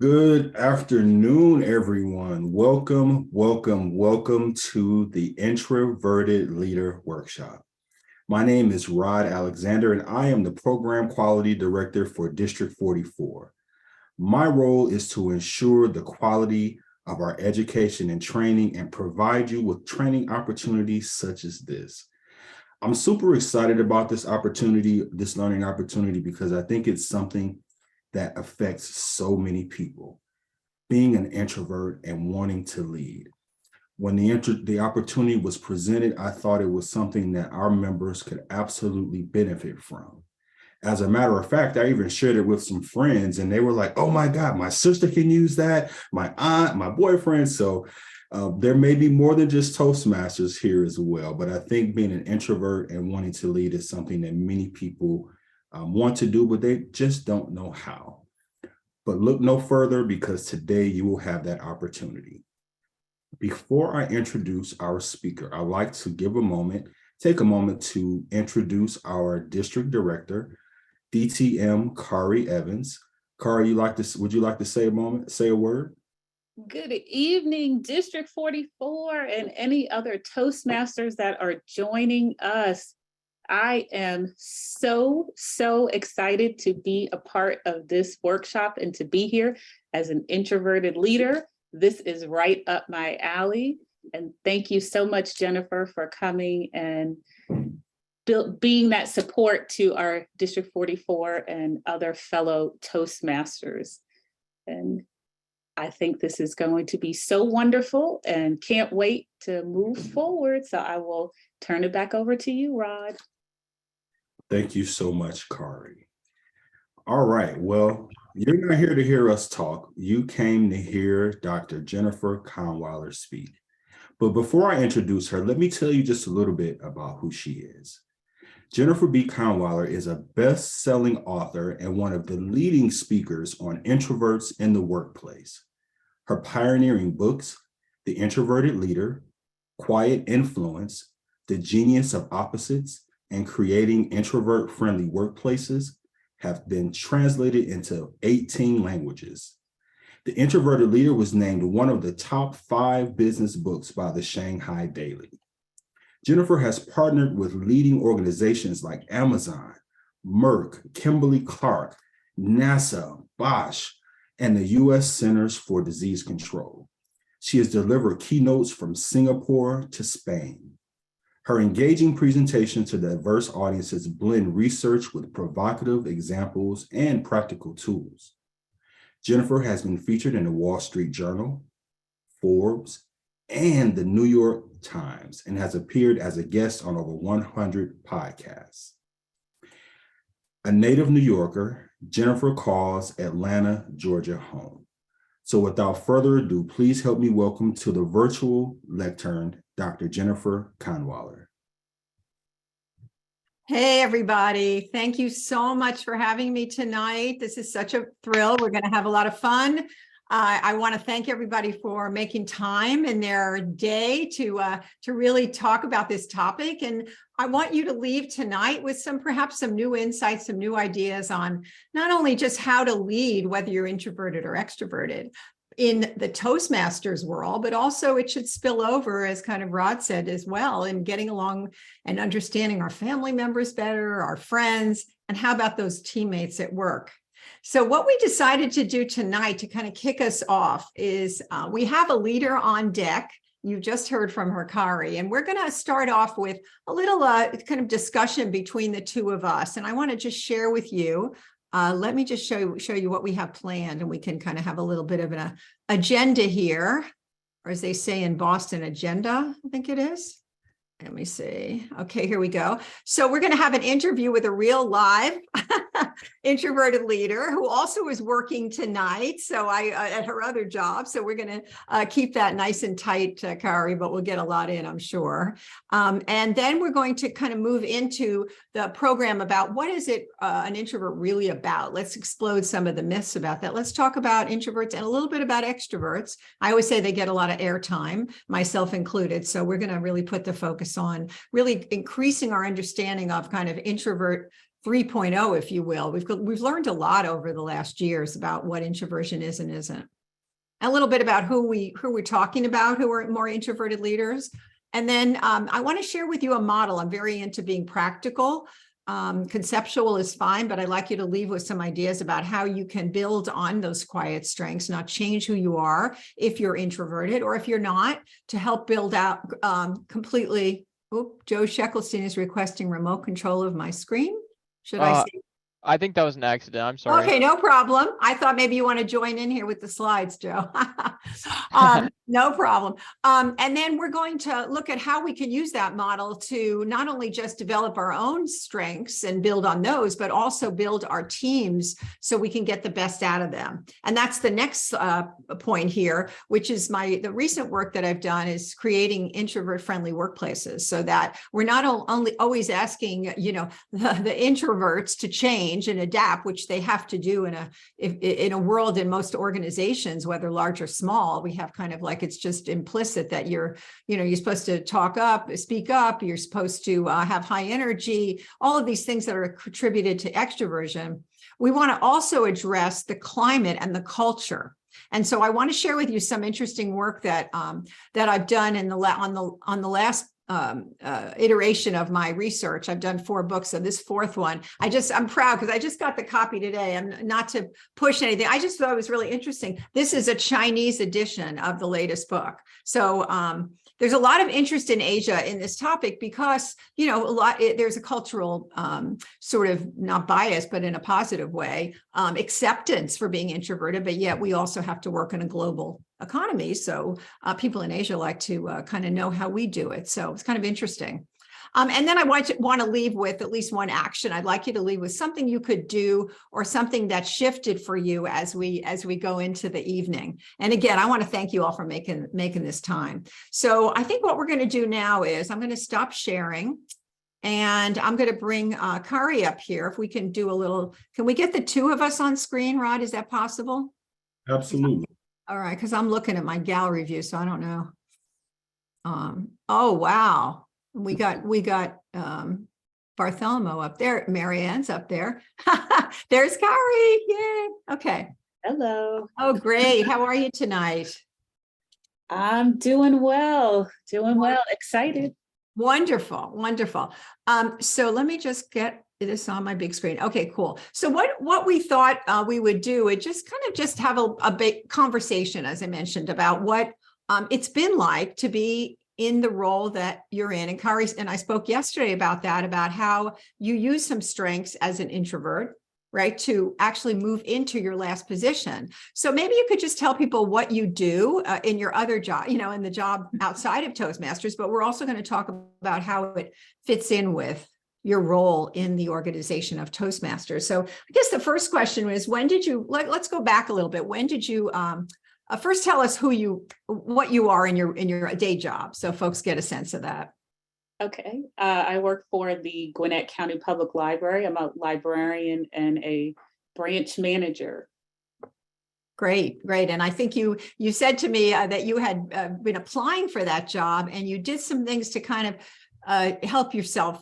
Good afternoon, everyone. Welcome to the Introverted Leader Workshop. My name is Rod Alexander, and I am the Program Quality Director for District 44. My role is to ensure the quality of our education and training and provide you with training opportunities such as this. I'm super excited about this learning opportunity, because I think it's something that affects so many people. Being an introvert and wanting to lead. When the opportunity was presented, I thought it was something that our members could absolutely benefit from. As a matter of fact, I even shared it with some friends, and they were like, "Oh my God, my sister can use that, my aunt, my boyfriend." So there may be more than just Toastmasters here as well, but I think being an introvert and wanting to lead is something that many people want to do, but they just don't know how. But look no further, because today you will have that opportunity. Before I introduce our speaker, I'd like to take a moment to introduce our district director, DTM Kari Evans. Kari, would you like to say a word? Good evening, District 44 and any other Toastmasters that are joining us. I am so excited to be a part of this workshop and to be here as an introverted leader. This is right up my alley. And thank you so much, Jennifer, for coming and being that support to our District 44 and other fellow Toastmasters. And I think this is going to be so wonderful and can't wait to move forward. So I will turn it back over to you, Rod. Thank you so much, Kari. All right, well, you're not here to hear us talk. You came to hear Dr. Jennifer Kahnweiler speak. But before I introduce her, let me tell you just a little bit about who she is. Jennifer B. Kahnweiler is a best-selling author and one of the leading speakers on introverts in the workplace. Her pioneering books, The Introverted Leader, Quiet Influence, The Genius of Opposites, and Creating Introvert-Friendly Workplaces have been translated into 18 languages. The Introverted Leader was named one of the top 5 business books by the Shanghai Daily. Jennifer has partnered with leading organizations like Amazon, Merck, Kimberly-Clark, NASA, Bosch, and the U.S. Centers for Disease Control. She has delivered keynotes from Singapore to Spain. Her engaging presentations to diverse audiences blend research with provocative examples and practical tools. Jennifer has been featured in the Wall Street Journal, Forbes, and the New York Times, and has appeared as a guest on over 100 podcasts. A native New Yorker, Jennifer calls Atlanta, Georgia home. So without further ado, please help me welcome to the virtual lectern, Dr. Jennifer Kahnweiler. Hey, everybody. Thank you so much for having me tonight. This is such a thrill. We're going to have a lot of fun. I want to thank everybody for making time in their day to really talk about this topic. And I want you to leave tonight with perhaps some new insights, some new ideas on not only just how to lead, whether you're introverted or extroverted in the Toastmasters world, but also it should spill over, as kind of Rod said as well, in getting along and understanding our family members better, our friends, and how about those teammates at work. So what we decided to do tonight to kind of kick us off is we have a leader on deck. You've just heard from her, Kari, and we're going to start off with a little kind of discussion between the two of us. And I want to just share with you, let me just show you what we have planned, and we can kind of have a little bit of an agenda here, or as they say in Boston, agenda, I think it is. Let me see. Okay, here we go. So we're going to have an interview with a real live introverted leader who also is working tonight. So at her other job. So we're going to keep that nice and tight, Kari, but we'll get a lot in, I'm sure. And then we're going to kind of move into the program about what is it an introvert really about? Let's explode some of the myths about that. Let's talk about introverts and a little bit about extroverts. I always say they get a lot of airtime, myself included. So we're going to really put the focus on really increasing our understanding of kind of introvert 3.0, if you will. We've learned a lot over the last years about what introversion is and isn't. A little bit about who we're talking about, who are more introverted leaders. And then I want to share with you a model. I'm very into being practical. Conceptual is fine, but I'd like you to leave with some ideas about how you can build on those quiet strengths, not change who you are if you're introverted, or if you're not, to help build out completely. Oh, Joe Sheckelstein is requesting remote control of my screen. Should I see? I think that was an accident. I'm sorry. Okay, no problem. I thought maybe you want to join in here with the slides, Joe. No problem. And then we're going to look at how we can use that model to not only just develop our own strengths and build on those, but also build our teams so we can get the best out of them. And that's the next point here, which is the recent work that I've done is creating introvert-friendly workplaces, so that we're not only always asking, the introverts to change and adapt, which they have to do in a world, in most organizations, whether large or small. We have kind of like, it's just implicit that you're supposed to speak up, you're supposed to have high energy, all of these things that are contributed to extroversion. We want to also address the climate and the culture. And so I want to share with you some interesting work that I've done on the last iteration of my research. I've done 4 books, so this 4th one, I'm proud because I just got the copy today. I'm not to push anything. I just thought it was really interesting. This is a Chinese edition of the latest book. So there's a lot of interest in Asia in this topic because, there's a cultural sort of, not bias, but in a positive way, acceptance for being introverted, but yet we also have to work in a global economy. So people in Asia like to kind of know how we do it. So it's kind of interesting. And then I want to leave with at least one action. I'd like you to leave with something you could do or something that shifted for you as we go into the evening. And again, I want to thank you all for making this time. So I think what we're going to do now is I'm going to stop sharing. And I'm going to bring Kari up here. If we can do can we get the 2 of us on screen, Rod? Is that possible? Absolutely. All right, because I'm looking at my gallery view, so I don't know. Oh, wow. We got Bartholomew up there. Marianne's up there. There's Kari. Yay. Okay. Hello. Oh, great. How are you tonight? I'm doing well. Excited. Wonderful. Wonderful. So let me just get this on my big screen. Okay, cool. So what we thought we would do is just have a big conversation, as I mentioned, about what it's been like to be in the role that you're in. And Kari and I spoke yesterday about that, about how you use some strengths as an introvert, right, to actually move into your last position. So maybe you could just tell people what you do in your other job, in the job outside of Toastmasters, but we're also going to talk about how it fits in with your role in the organization of Toastmasters. So I guess the first question was, let's go back a little bit. When did you, first tell us what you are in your day job, so folks get a sense of that. Okay. I work for the Gwinnett County Public Library. I'm a librarian and a branch manager. Great. And I think you said to me that you had been applying for that job, and you did some things to kind of help yourself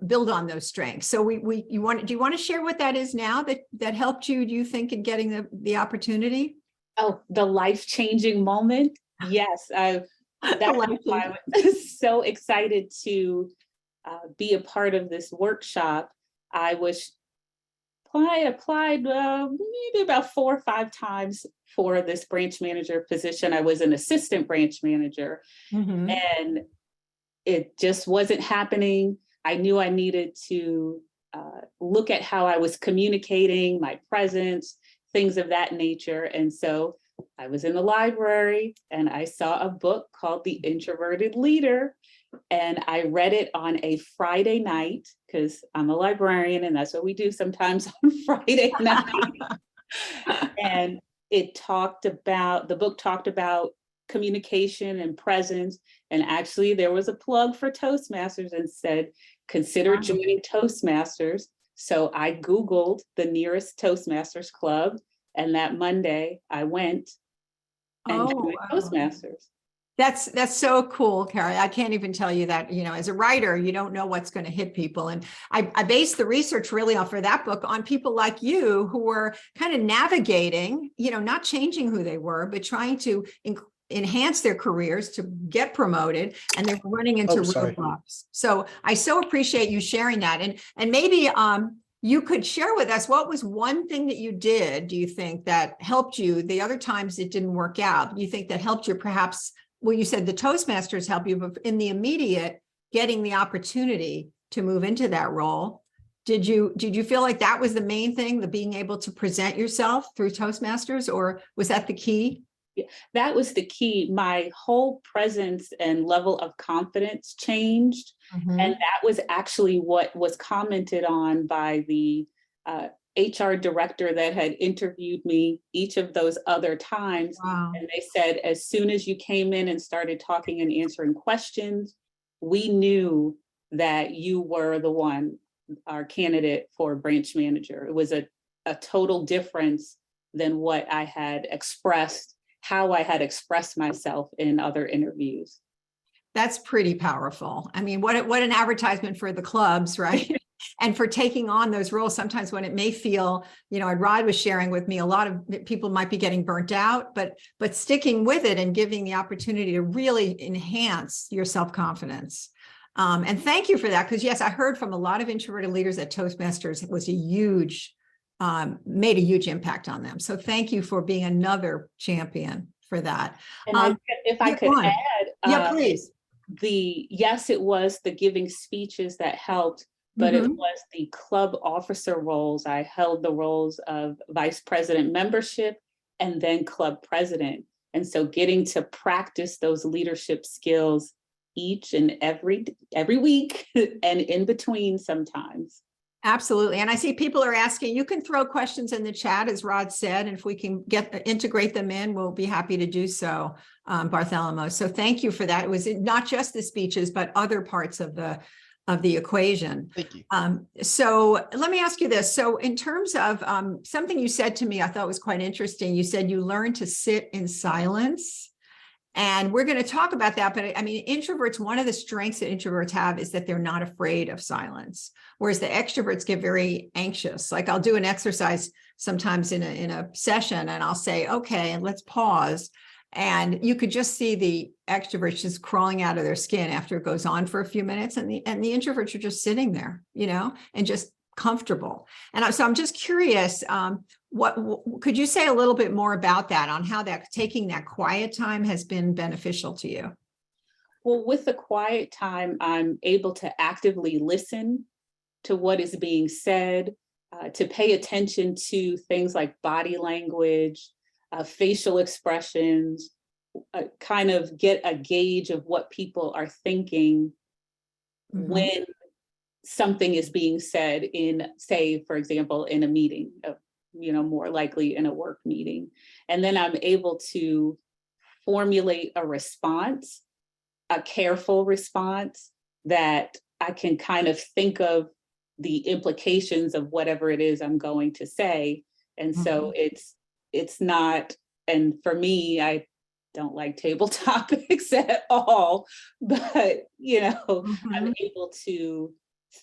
build on those strengths. So do you want to share what that is now that helped you, do you think, in getting the opportunity? Oh, the life-changing moment. Yes. That's why I was so excited to be a part of this workshop. I applied maybe about 4 or 5 times for this branch manager position. I was an assistant branch manager, and it just wasn't happening. I knew I needed to look at how I was communicating, my presence, things of that nature. And so I was in the library and I saw a book called The Introverted Leader, and I read it on a Friday night because I'm a librarian and that's what we do sometimes on Friday night. And the book talked about communication and presence. And actually there was a plug for Toastmasters and said, consider joining Toastmasters. So I Googled the nearest Toastmasters club. And that Monday I went and joined Toastmasters. That's so cool, Carrie. I can't even tell you that, as a writer, you don't know what's going to hit people. And I based the research really off for that book on people like you who were kind of navigating, not changing who they were, but trying to enhance their careers to get promoted, and they were running into roadblocks. So I so appreciate you sharing that. And maybe you could share with us, what was one thing that you did, do you think, that helped you the other times it didn't work out? You think that helped you perhaps? Well, you said the Toastmasters help you, but in the immediate, getting the opportunity to move into that role, did you feel like that was the main thing, the being able to present yourself through Toastmasters, or was that the key? Yeah, that was the key. My whole presence and level of confidence changed. And that was actually what was commented on by the HR director that had interviewed me each of those other times. Wow. And they said, as soon as you came in and started talking and answering questions, we knew that you were the one, our candidate for branch manager. It was a total difference than what I had expressed, how I had expressed myself in other interviews. That's pretty powerful. I mean, what an advertisement for the clubs, right? And for taking on those roles, sometimes when it may feel, Rod was sharing with me, a lot of people might be getting burnt out, but sticking with it and giving the opportunity to really enhance your self-confidence. And thank you for that, because yes, I heard from a lot of introverted leaders that Toastmasters was made a huge impact on them. So thank you for being another champion for that. And if I could add, yeah, please. Yes, it was the giving speeches that helped, but it was the club officer roles. I held the roles of vice president membership and then club president. And so getting to practice those leadership skills each and every week and in between sometimes. Absolutely. And I see people are asking, you can throw questions in the chat, as Rod said, and if we can integrate them in, we'll be happy to do so, Bartholomew. So thank you for that. It was not just the speeches, but other parts of the equation. Thank you. So let me ask you this. So in terms of something you said to me, I thought was quite interesting. You said you learned to sit in silence. And we're going to talk about that. But I mean, introverts, one of the strengths that introverts have is that they're not afraid of silence, whereas the extroverts get very anxious. Like I'll do an exercise sometimes in a session and I'll say, okay, and let's pause. And you could just see the extroverts just crawling out of their skin after it goes on for a few minutes. And the introverts are just sitting there, and just comfortable. And so I'm just curious, what could you say a little bit more about that, on how that taking that quiet time has been beneficial to you? Well, with the quiet time, I'm able to actively listen to what is being said, to pay attention to things like body language, facial expressions, kind of get a gauge of what people are thinking when something is being said in, say, for example, in a meeting, more likely in a work meeting. And then I'm able to formulate a response, a careful response that I can kind of think of the implications of whatever it is I'm going to say. And so it's not, and for me, I don't like table topics at all, but, I'm able to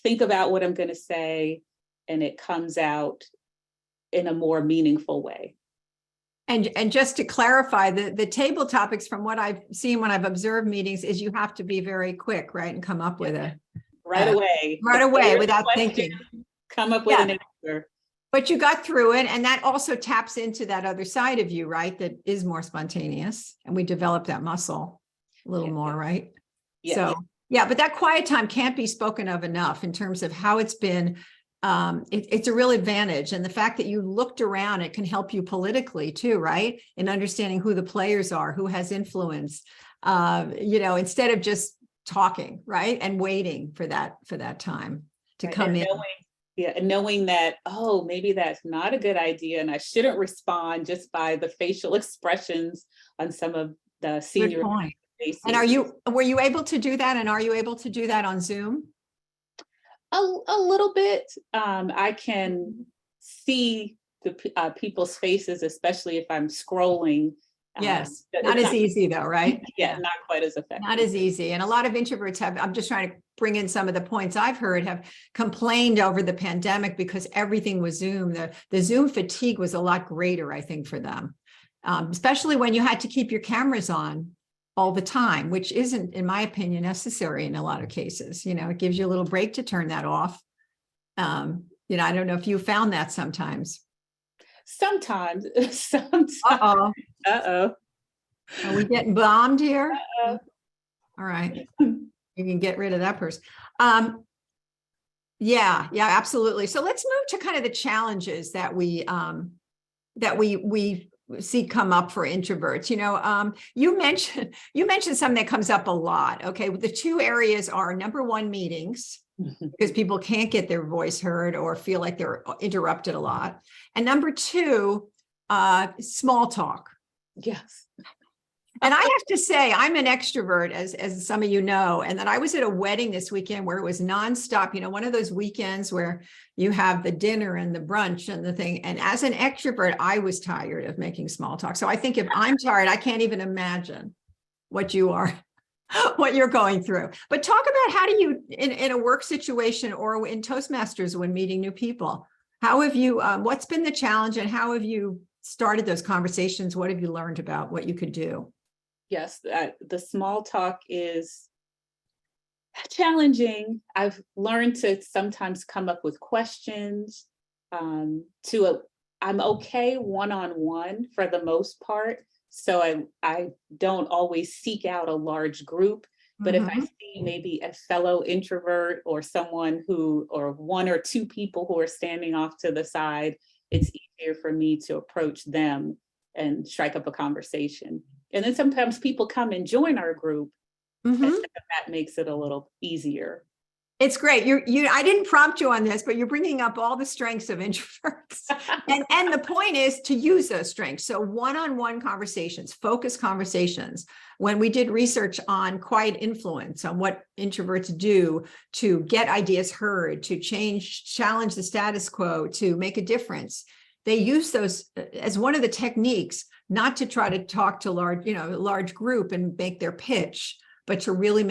think about what I'm going to say, and it comes out in a more meaningful way. And just to clarify, the table topics, from what I've seen when I've observed meetings, is you have to be very quick, right? And come up with it. Right away. Right away, without thinking. Come up with an answer. But you got through it, and that also taps into that other side of you, right? That is more spontaneous, and we develop that muscle a little more, right? Yes. So, yeah, but that quiet time can't be spoken of enough in terms of how it's been. It's a real advantage. And the fact that you looked around, it can help you politically too, right? In understanding who the players are, who has influence, instead of just talking, right? And waiting for that time to come in. And knowing that, maybe that's not a good idea, and I shouldn't respond just by the facial expressions on some of the senior faces. And were you able to do that? And are you able to do that on Zoom? A little bit. I can see the people's faces, especially if I'm scrolling, Yes, It's not as easy though, right? Yeah, not quite as effective. Not as easy. And a lot of introverts have, I'm just trying to bring in some of the points I've heard, have complained over the pandemic because everything was Zoom. The Zoom fatigue was a lot greater, I think, for them, especially when you had to keep your cameras on all the time, which isn't, in my opinion, necessary in a lot of cases. You know, it gives you a little break to turn that off. You know, I don't know if you found that sometimes. Sometimes. Uh-oh. Uh-oh. Are we getting bombed here? Uh-oh. All right. You can get rid of that person. Yeah, absolutely. So let's move to kind of the challenges that we see come up for introverts. You know, you mentioned something that comes up a lot. Okay, the two areas are number one, meetings, because people can't get their voice heard or feel like they're interrupted a lot, and number two, small talk. Yes. And I have to say, I'm an extrovert, as some of you know, and that I was at a wedding this weekend where it was nonstop, you know, one of those weekends where you have the dinner and the brunch and the thing. And as an extrovert, I was tired of making small talk. So I think if I'm tired, I can't even imagine what you are, what you're going through. But talk about how do you, in a work situation or in Toastmasters when meeting new people, how have you, what's been the challenge and how have you started those conversations? What have you learned about what you could do? Yes, the small talk is challenging. I've learned to sometimes come up with questions. I'm okay one-on-one for the most part. So I don't always seek out a large group. But if I see maybe a fellow introvert or someone or one or two people who are standing off to the side, it's easier for me to approach them and strike up a conversation. And then sometimes people come and join our group. And that makes it a little easier. It's great. I didn't prompt you on this, but you're bringing up all the strengths of introverts. and the point is to use those strengths. So one-on-one conversations, focused conversations. When we did research on quiet influence, on what introverts do to get ideas heard, to challenge the status quo, to make a difference, they use those as one of the techniques, not to try to talk to large group and make their pitch, but to really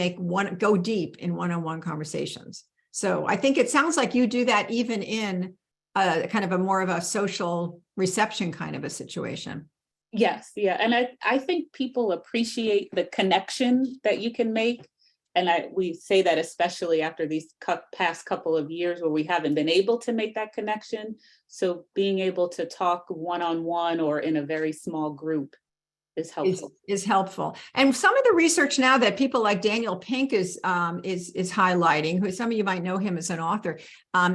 go deep in one-on-one conversations. So I think it sounds like you do that even in kind of a more of a social reception kind of a situation. Yes, yeah. And I think people appreciate the connection that you can make. And we say that especially after these past couple of years where we haven't been able to make that connection. So being able to talk one-on-one or in a very small group is helpful. Is helpful. And some of the research now that people like Daniel Pink is highlighting, who some of you might know him as an author,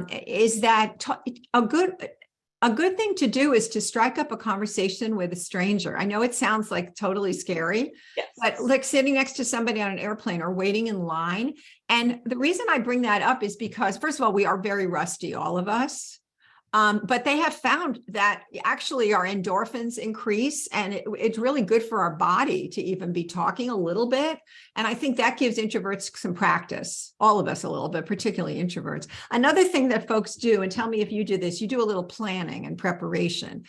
is that a good thing to do is to strike up a conversation with a stranger. I know it sounds like totally scary, yes, but like sitting next to somebody on an airplane or waiting in line. And the reason I bring that up is because, first of all, we are very rusty, all of us. But they have found that actually our endorphins increase, and it's really good for our body to even be talking a little bit. And I think that gives introverts some practice, all of us a little bit, particularly introverts. Another thing that folks do, and tell me if you do this, you do a little planning and preparation.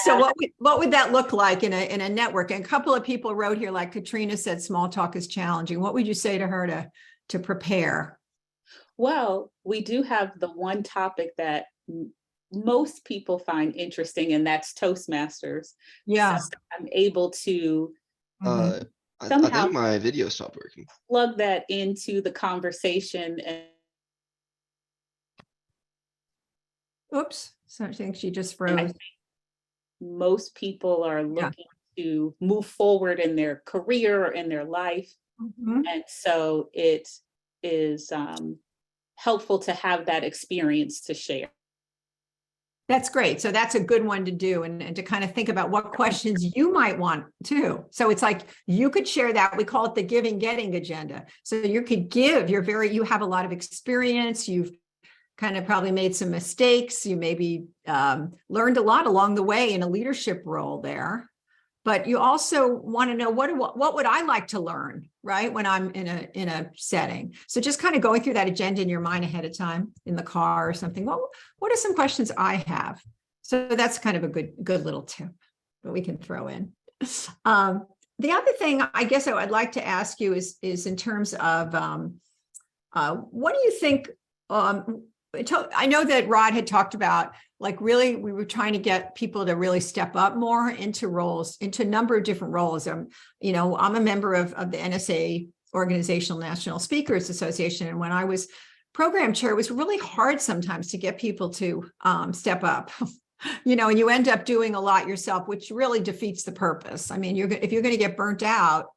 So what would that look like in a network? And a couple of people wrote here, like Katrina said, small talk is challenging. What would you say to her to prepare? Well, we do have the one topic that most people find interesting, and that's Toastmasters. Yeah. So I'm able to I somehow think my video stopped working. plug that into the conversation. And Oops, so I think she just I froze. think most people are looking to move forward in their career or in their life. And so it is helpful to have that experience to share. That's great. So that's a good one to do, and to kind of think about what questions you might want too. So it's like you could share that. We call it the giving, getting agenda. So you could give, you have a lot of experience. You've kind of probably made some mistakes. You maybe learned a lot along the way in a leadership role there. But you also want to know what would I like to learn, right? When I'm in a setting. So just kind of going through that agenda in your mind ahead of time in the car or something. Well, what are some questions I have? So that's kind of a good little tip that we can throw in. The other thing I guess I would like to ask you is in terms of what do you think? I know that Rod had talked about, like, really, we were trying to get people to really step up more into roles, into a number of different roles. You know, I'm a member of the NSA, Organizational National Speakers Association, and when I was program chair, it was really hard sometimes to get people to step up. You know, and you end up doing a lot yourself, which really defeats the purpose. I mean, if you're going to get burnt out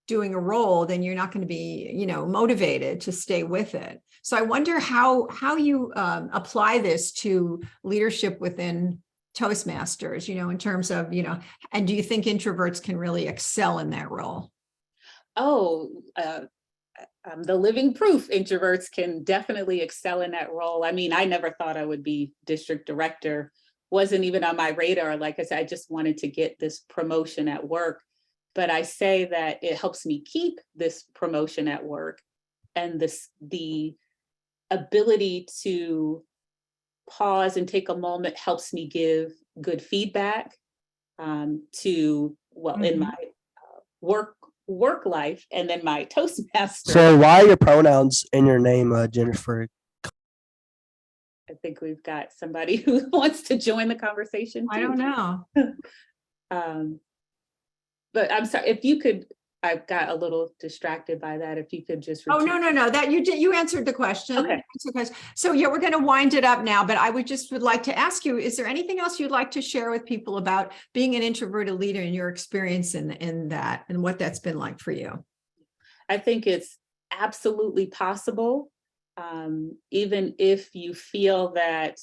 doing a role, then you're not going to be, you know, motivated to stay with it. So I wonder how you apply this to leadership within Toastmasters, you know, in terms of, you know, and do you think introverts can really excel in that role? Oh, I'm the living proof introverts can definitely excel in that role. I mean, I never thought I would be district director. Wasn't even on my radar. Like I said, I just wanted to get this promotion at work. But I say that it helps me keep this promotion at work, and the ability to pause and take a moment helps me give good feedback to, well, in my work life, and then my Toastmaster. So why are your pronouns in your name, Jennifer? I think we've got somebody who wants to join the conversation. I don't know. But I'm sorry, if you could, I got a little distracted by that. If you could just. Oh, no, that you answered the question. Okay. So yeah, we're going to wind it up now, but I would like to ask you, is there anything else you'd like to share with people about being an introverted leader and your experience in that and what that's been like for you? I think it's absolutely possible. Even if you feel that,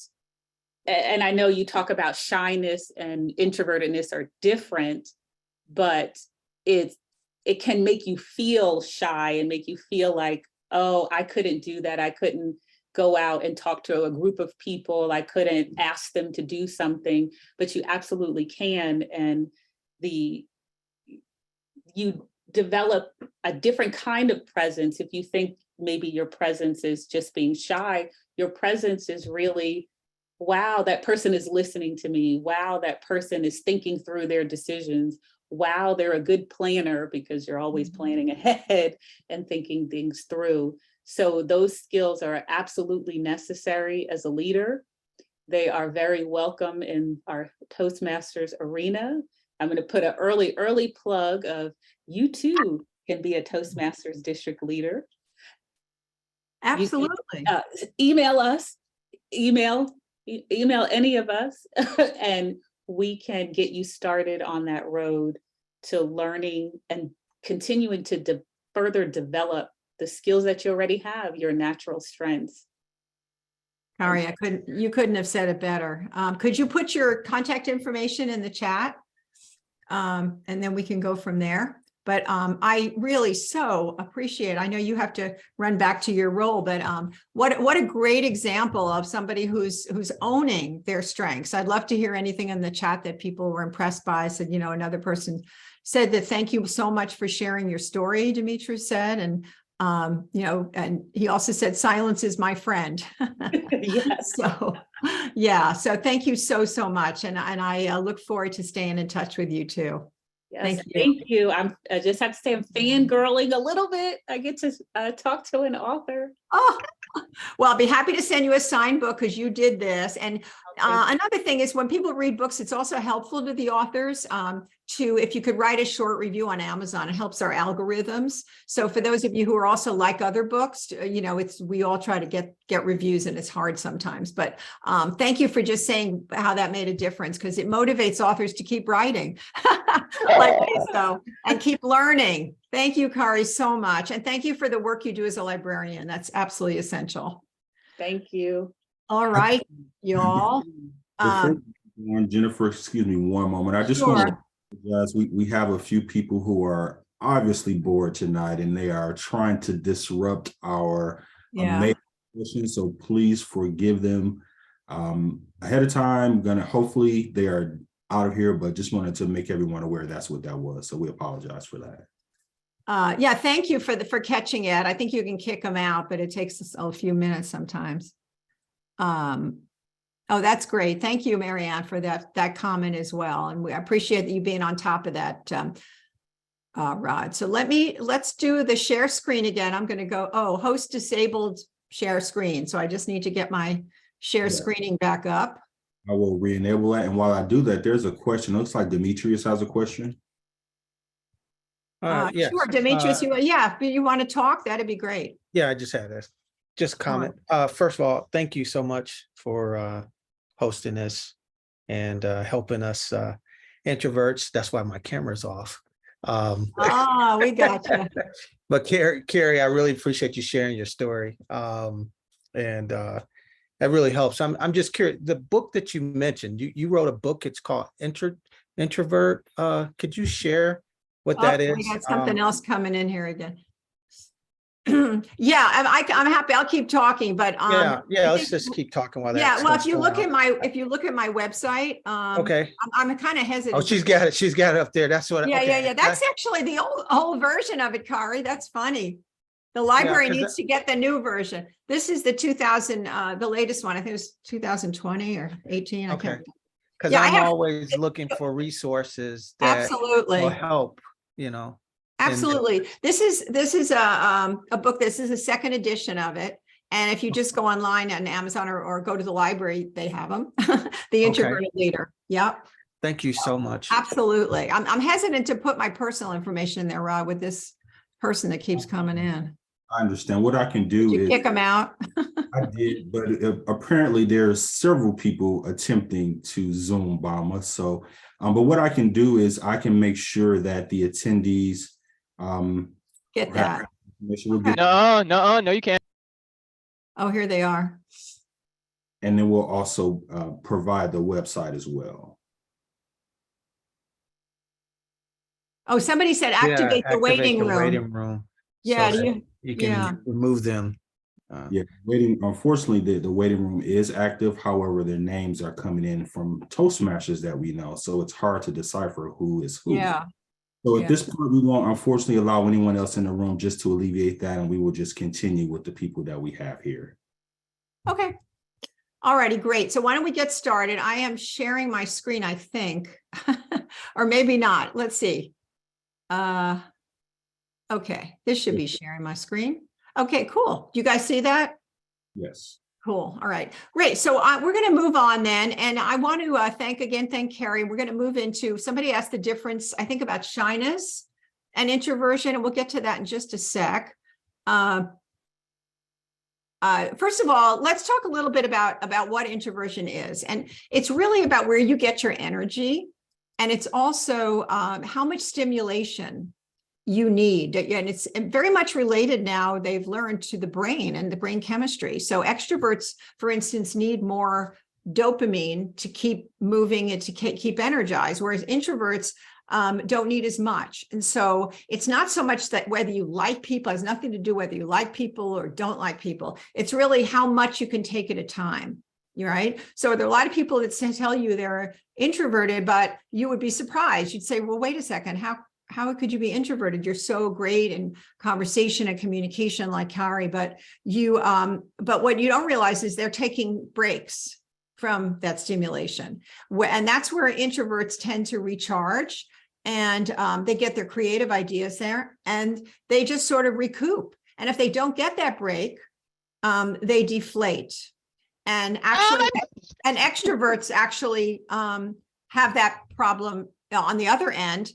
and I know you talk about shyness and introvertedness are different, but it can make you feel shy and make you feel like, oh, I couldn't do that. I couldn't go out and talk to a group of people. I couldn't ask them to do something, but you absolutely can. And you develop a different kind of presence. If you think maybe your presence is just being shy, your presence is really, wow, that person is listening to me. Wow, that person is thinking through their decisions. Wow, they're a good planner, because you're always planning ahead and thinking things through. So those skills are absolutely necessary as a leader. They are very welcome in our Toastmasters arena. I'm going to put an early plug of, you too can be a Toastmasters district leader. Absolutely. Email us, email any of us, and we can get you started on that road to learning and continuing to further develop the skills that you already have, your natural strengths. Kari, you couldn't have said it better. Could you put your contact information in the chat? And then we can go from there. But I really so appreciate, I know you have to run back to your role, but what a great example of somebody who's owning their strengths. I'd love to hear anything in the chat that people were impressed by. Said, you know, another person said that, thank you so much for sharing your story, Dimitri said. And, you know, and he also said, silence is my friend. Yes. So, yeah. So thank you so much. And I look forward to staying in touch with you too. Yes, thank you. I just have to say I'm fangirling a little bit. I get to talk to an author. Oh, well, I'll be happy to send you a signed book because you did this. And another thing is, when people read books, it's also helpful to the authors if you could write a short review on Amazon. It helps our algorithms. So for those of you who are also like other books, you know, we all try to get reviews, and it's hard sometimes. But thank you for just saying how that made a difference, because it motivates authors to keep writing like this, so, and keep learning. Thank you, Kari, so much. And thank you for the work you do as a librarian. That's absolutely essential. Thank you. All right, y'all. Jennifer, excuse me one moment. I just want to apologize. We have a few people who are obviously bored tonight, and they are trying to disrupt our amazing session. So please forgive them ahead of time. Hopefully they are out of here, but just wanted to make everyone aware that's what that was. So we apologize for that. Yeah, thank you for catching it. I think you can kick them out, but it takes us a few minutes sometimes. Oh, that's great. Thank you, Marianne, for that comment as well. And we appreciate you being on top of that, Rod. So let's do the share screen again. I'm going to go, host disabled share screen. So I just need to get my share Yeah. screening back up. I will re-enable that. And while I do that, there's a question. Looks like Demetrius has a question. Yes. Sure, Demetrius, if you want to talk, that'd be great. Yeah, I just had a comment. First of all, thank you so much for hosting this and helping us introverts. That's why my camera's off. We got you. But Carrie, I really appreciate you sharing your story. And that really helps. I'm just curious. The book that you mentioned, you wrote a book. It's called Introvert. Could you share what that is? We got something else coming in here again. Yeah, I'm happy. I'll keep talking, but yeah. Let's just keep talking while that. Yeah, well, if you look at my website, okay, I'm kind of hesitant. Oh, she's got it up there. That's what. Yeah. That's actually the old version of it, Kari. That's funny. The library needs to get the new version. This is the 2000, the latest one. I think it was 2020 or 18. Okay. Because I'm always looking for resources that will help. Absolutely. This is a book. This is a second edition of it. And if you just go online on Amazon or go to the library, they have them. The Introverted Leader. Yep. Thank you so much. Absolutely. I'm hesitant to put my personal information in there, Rod, with this person that keeps coming in. I understand. What I can do is kick them out. I did, but apparently there's several people attempting to Zoom bomb us. So, but what I can do is I can make sure that the attendees get that. No, you can't. Oh, here they are. And then we'll also provide the website as well. Oh, somebody said activate the waiting room. Yeah, so you can remove them. Waiting. Unfortunately, the waiting room is active. However, their names are coming in from Toastmasters that we know, so it's hard to decipher who is who. Yeah. So at this point, we won't unfortunately allow anyone else in the room, just to alleviate that, and we will just continue with the people that we have here. Okay. All righty, great. So why don't we get started? I am sharing my screen, I think, or maybe not. Let's see. Okay, this should be sharing my screen. Okay, cool. Do you guys see that? Yes. Cool. All right, great. So we're going to move on then. And I want to thank Carrie. We're going to move into, somebody asked the difference, I think, about shyness and introversion, and we'll get to that in just a sec. First of all, let's talk a little bit about what introversion is. And it's really about where you get your energy. And it's also how much stimulation you need. And it's very much related now, they've learned, to the brain and the brain chemistry. So extroverts, for instance, need more dopamine to keep moving and to keep energized, whereas introverts don't need as much. And so it's not so much that whether you like people, it has nothing to do whether you like people or don't like people. It's really how much you can take at a time. You're right. So there are a lot of people that tell you they're introverted, but you would be surprised. You'd say, well, wait a second, how could you be introverted? You're so great in conversation and communication like Kari, but what you don't realize is they're taking breaks from that stimulation. And that's where introverts tend to recharge, and they get their creative ideas there, and they just sort of recoup. And if they don't get that break, they deflate. And actually, and extroverts actually have that problem on the other end.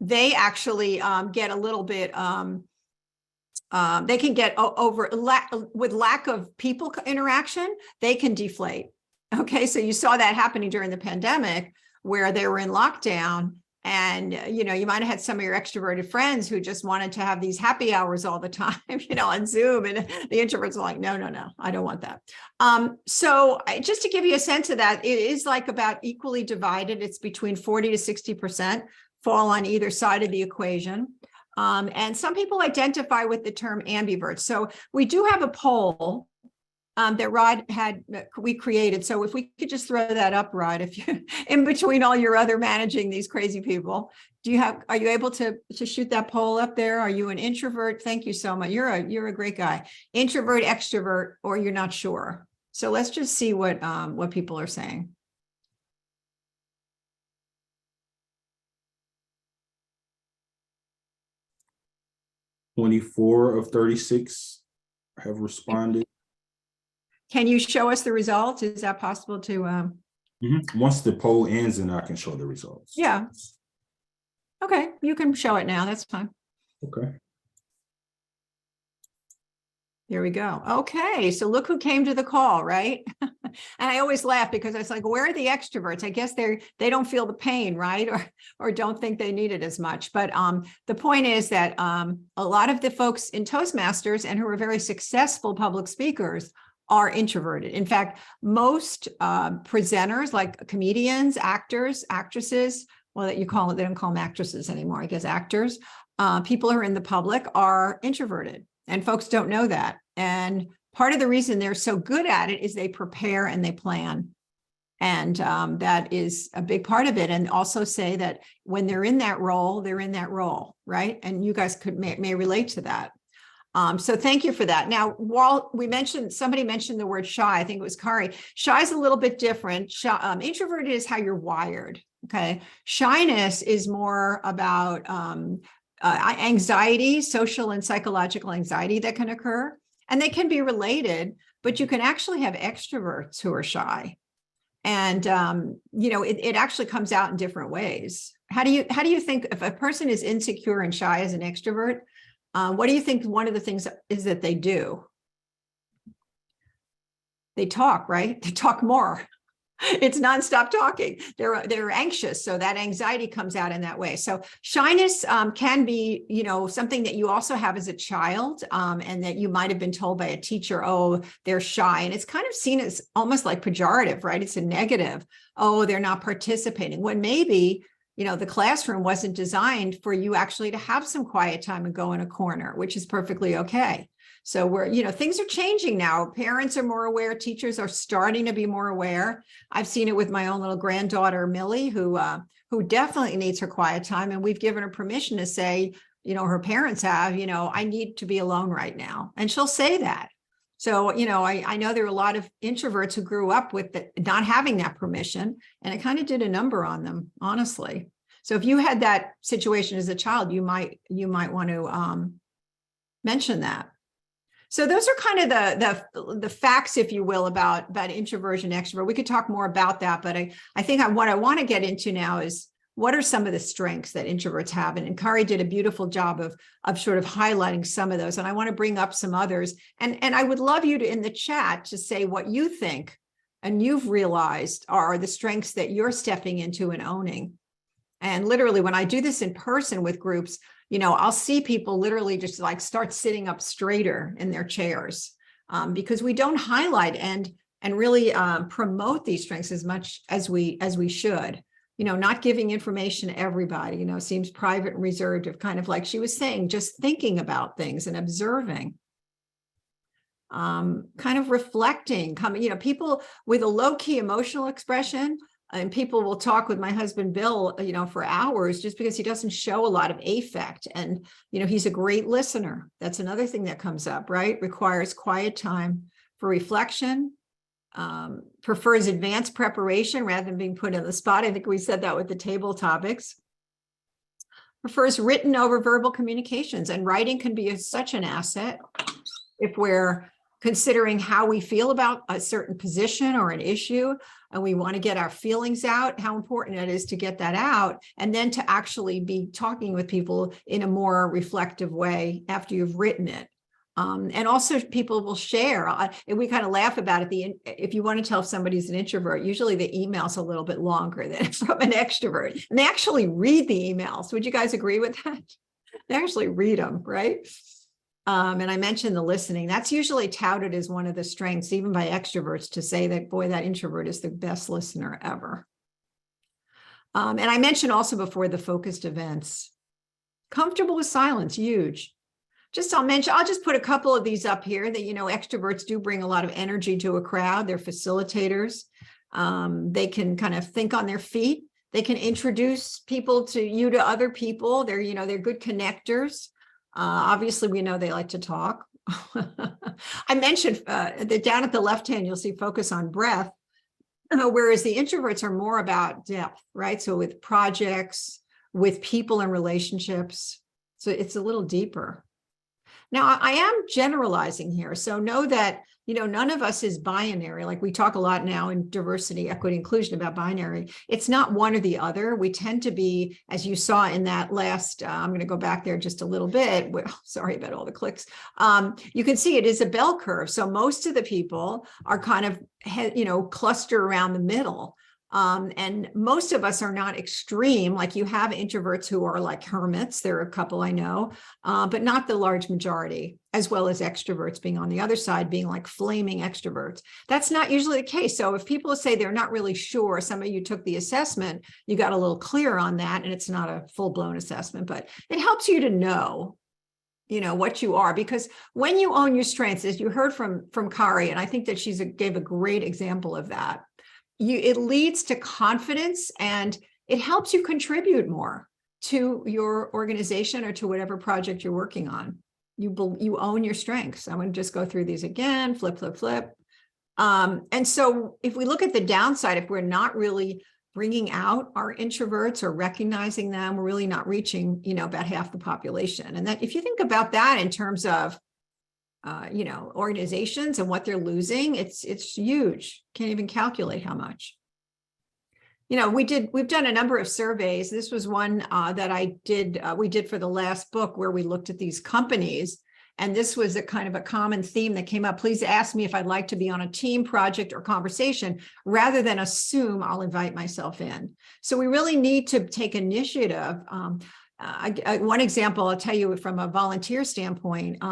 They actually get a little bit, they can get with lack of people interaction, they can deflate. Okay, so you saw that happening during the pandemic where they were in lockdown, and you might have had some of your extroverted friends who just wanted to have these happy hours all the time, on Zoom, and the introverts are like, no, I don't want that. So just to give you a sense of that, it is like about equally divided. It's between 40 to 60% fall on either side of the equation. And some people identify with the term ambivert. So we do have a poll that Rod we created. So if we could just throw that up, Rod, if you, in between all your other managing these crazy people, are you able to shoot that poll up there? Are you an introvert? Thank you so much. You're a great guy. Introvert, extrovert, or you're not sure. So let's just see what people are saying. "24 of 36 have responded." Can you show us the results? Is that possible to, Once the poll ends, then I can show the results. yeah. Okay, you can show it now. That's fine. Okay. There we go. Okay, so look who came to the call, right? And I always laugh because it's like, where are the extroverts? I guess they don't feel the pain, right? Or don't think they need it as much. But the point is that a lot of the folks in Toastmasters and who are very successful public speakers are introverted. In fact, most presenters, like comedians, actors, actresses, well, that you call it, they don't call them actresses anymore, I guess actors, people who are in the public are introverted. And folks don't know that. And part of the reason they're so good at it is they prepare and they plan. And that is a big part of it. And also say that when they're in that role, they're in that role, right? And you guys may relate to that. So thank you for that. Now, while somebody mentioned the word shy, I think it was Kari. Shy is a little bit different. Introverted is how you're wired. Okay. Shyness is more about anxiety, social and psychological anxiety that can occur, and they can be related, but you can actually have extroverts who are shy. And, it actually comes out in different ways. How do you think if a person is insecure and shy as an extrovert, what do you think one of the things is that they do? They talk, right? They talk more. It's nonstop talking. They're anxious, so that anxiety comes out in that way. So shyness can be, something that you also have as a child, and that you might have been told by a teacher, oh, they're shy, and it's kind of seen as almost like pejorative, right? It's a negative. Oh, they're not participating. When maybe the classroom wasn't designed for you actually to have some quiet time and go in a corner, which is perfectly okay. So things are changing now. Parents are more aware. Teachers are starting to be more aware. I've seen it with my own little granddaughter, Millie, who definitely needs her quiet time. And we've given her permission to say, her parents have, I need to be alone right now. And she'll say that. So, I know there are a lot of introverts who grew up with not having that permission, and it kind of did a number on them, honestly. So if you had that situation as a child, you might want to mention that. So those are kind of the facts, if you will, about introversion, extrovert. We could talk more about that, but I think what I want to get into now is what are some of the strengths that introverts have? And Kari did a beautiful job of sort of highlighting some of those. And I want to bring up some others. And I would love you to, in the chat, to say what you think and you've realized are the strengths that you're stepping into and owning. And literally, when I do this in person with groups, I'll see people literally just like start sitting up straighter in their chairs, because we don't highlight and really promote these strengths as much as we should. Not giving information to everybody, seems private and reserved, of kind of like she was saying, just thinking about things and observing, kind of reflecting, people with a low-key emotional expression. And people will talk with my husband, Bill, for hours just because he doesn't show a lot of affect. And, he's a great listener. That's another thing that comes up, right? Requires quiet time for reflection, prefers advanced preparation rather than being put on the spot. I think we said that with the table topics. Prefers written over verbal communications, and writing can be such an asset if we're considering how we feel about a certain position or an issue, and we want to get our feelings out, how important it is to get that out, and then to actually be talking with people in a more reflective way after you've written it. And also people will share, and we kind of laugh about it. If you want to tell if somebody's an introvert, usually the email's a little bit longer than from an extrovert, and they actually read the emails. Would you guys agree with that? They actually read them, right? And I mentioned the listening. That's usually touted as one of the strengths, even by extroverts, to say that, boy, that introvert is the best listener ever. And I mentioned also before the focused events. Comfortable with silence, huge. I'll just put a couple of these up here that, extroverts do bring a lot of energy to a crowd. They're facilitators. They can kind of think on their feet. They can introduce people to other people. They're good connectors. Obviously, we know they like to talk. I mentioned down at the left hand, you'll see focus on breadth, whereas the introverts are more about depth, right? So with projects, with people and relationships, so it's a little deeper. Now, I am generalizing here, so know that, none of us is binary. Like we talk a lot now in diversity, equity, inclusion about binary. It's not one or the other. We tend to be, as you saw in that last, I'm going to go back there just a little bit. Sorry about all the clicks. You can see it is a bell curve. So most of the people are kind of, clustered around the middle. And most of us are not extreme. Like you have introverts who are like hermits. There are a couple I know, but not the large majority, as well as extroverts being on the other side, being like flaming extroverts. That's not usually the case. So if people say they're not really sure, some of you took the assessment, you got a little clear on that, and it's not a full-blown assessment, but it helps you to know what you are, because when you own your strengths, as you heard from Kari, and I think that gave a great example of that, it leads to confidence, and it helps you contribute more to your organization or to whatever project you're working on. You own your strengths. I'm going to just go through these again, flip. And so if we look at the downside, if we're not really bringing out our introverts or recognizing them, we're really not reaching, about half the population. And that if you think about that in terms of organizations and what they're losing, it's huge. Can't even calculate how much. We've done a number of surveys. This was one that we did for the last book, where we looked at these companies. And this was a kind of a common theme that came up. Please ask me if I'd like to be on a team project or conversation, rather than assume I'll invite myself in. So we really need to take initiative. One example I'll tell you from a volunteer standpoint,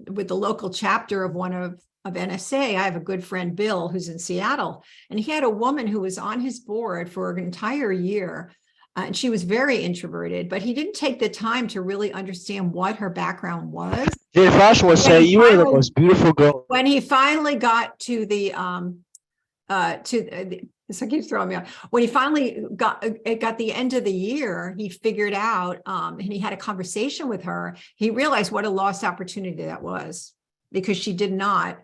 with the local chapter of one of NSA, I have a good friend, Bill, who's in Seattle, and he had a woman who was on his board for an entire year, and she was very introverted, but he didn't take the time to really understand what her background was. Jay Fashion would say you were the most beautiful girl. When he finally got to the this keeps throwing me off. When he finally got the end of the year, he figured out, and he had a conversation with her. He realized what a lost opportunity that was, because she did not,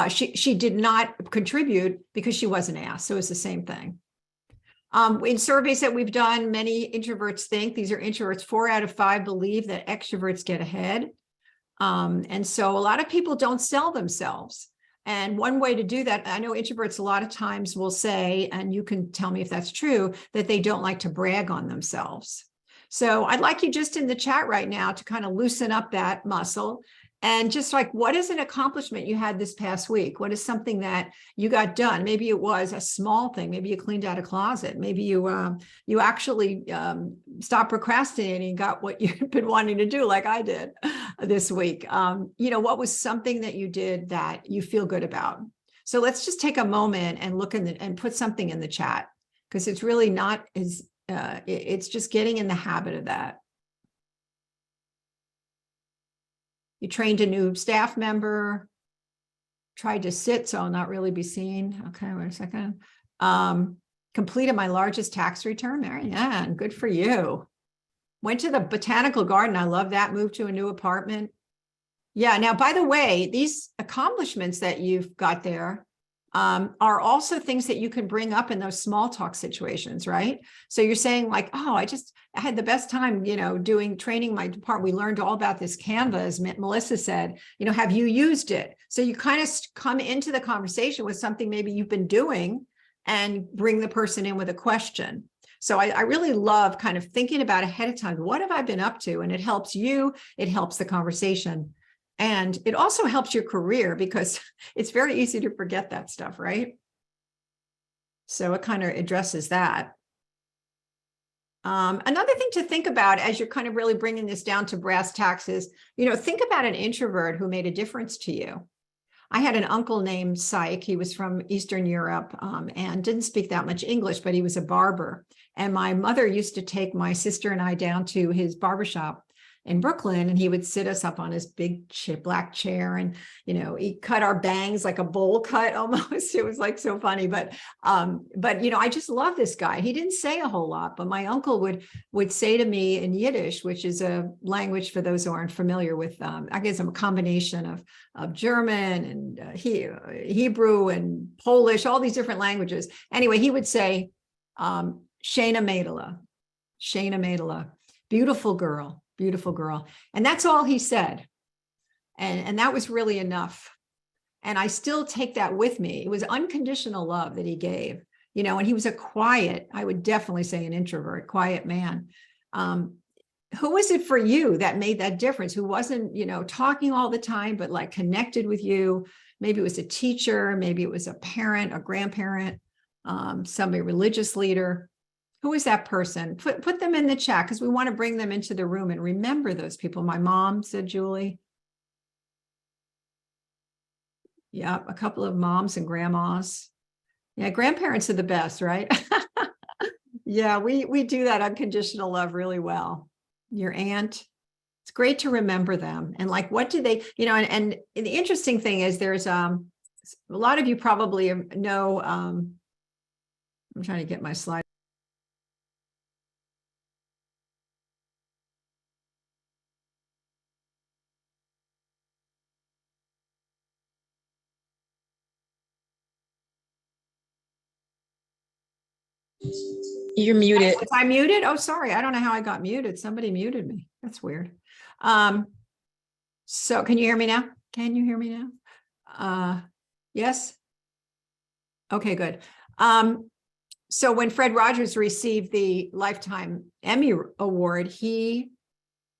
she did not contribute because she wasn't asked. So it's the same thing. In surveys that we've done, many introverts think, these are introverts, 4 out of 5 believe that extroverts get ahead. And so a lot of people don't sell themselves. And one way to do that, I know introverts a lot of times will say, and you can tell me if that's true, that they don't like to brag on themselves. So I'd like you just in the chat right now to kind of loosen up that muscle, and just like, what is an accomplishment you had this past week? What is something that you got done? Maybe it was a small thing. Maybe you cleaned out a closet. Maybe you actually stopped procrastinating and got what you've been wanting to do, like I did this week. What was something that you did that you feel good about? So let's just take a moment and look and put something in the chat, because it's really not as it's just getting in the habit of that. You trained a new staff member, tried to sit so I'll not really be seen. Okay, wait a second. Completed my largest tax return, Marianne, good for you. Went to the botanical garden, I love that. Moved to a new apartment. Yeah, now, by the way, these accomplishments that you've got there are also things that you can bring up in those small talk situations, right? So you're saying like, oh, I had the best time, doing training my department. We learned all about this Canva, as Melissa said, have you used it? So you kind of come into the conversation with something maybe you've been doing and bring the person in with a question. So I really love kind of thinking about ahead of time, what have I been up to? And it helps you, it helps the conversation. And it also helps your career, because it's very easy to forget that stuff, right? So it kind of addresses that. Another thing to think about as you're kind of really bringing this down to brass tacks is, think about an introvert who made a difference to you. I had an uncle named Syke. He was from Eastern Europe and didn't speak that much English, but he was a barber. And my mother used to take my sister and I down to his barbershop. in Brooklyn, and he would sit us up on his big black chair, and he cut our bangs like a bowl cut almost. It was like so funny, but I just love this guy. He didn't say a whole lot, but my uncle would say to me in Yiddish, which is a language for those who aren't familiar with. I guess I'm a combination of German and Hebrew and Polish, all these different languages. Anyway, he would say, Shana Madela, Shana Madela, beautiful girl. And that's all he said. And that was really enough. And I still take that with me. It was unconditional love that he gave, and he was I would definitely say an introvert, quiet man. Who was it for you that made that difference? Who wasn't, talking all the time, but like connected with you? Maybe it was a teacher, maybe it was a parent, a grandparent, somebody, religious leader. Who is that person? Put them in the chat, because we want to bring them into the room and remember those people. My mom said, Julie. Yeah, a couple of moms and grandmas. Yeah, grandparents are the best, right? Yeah, we do that unconditional love really well. Your aunt, it's great to remember them. And like, what do they, and the interesting thing is there's a lot of you probably know, I'm trying to get my slide. You're muted. Was I muted? Oh, sorry. I don't know how I got muted. Somebody muted me. That's weird. So can you hear me now? Can you hear me now? Yes. Okay, good. So when Fred Rogers received the Lifetime Emmy Award, he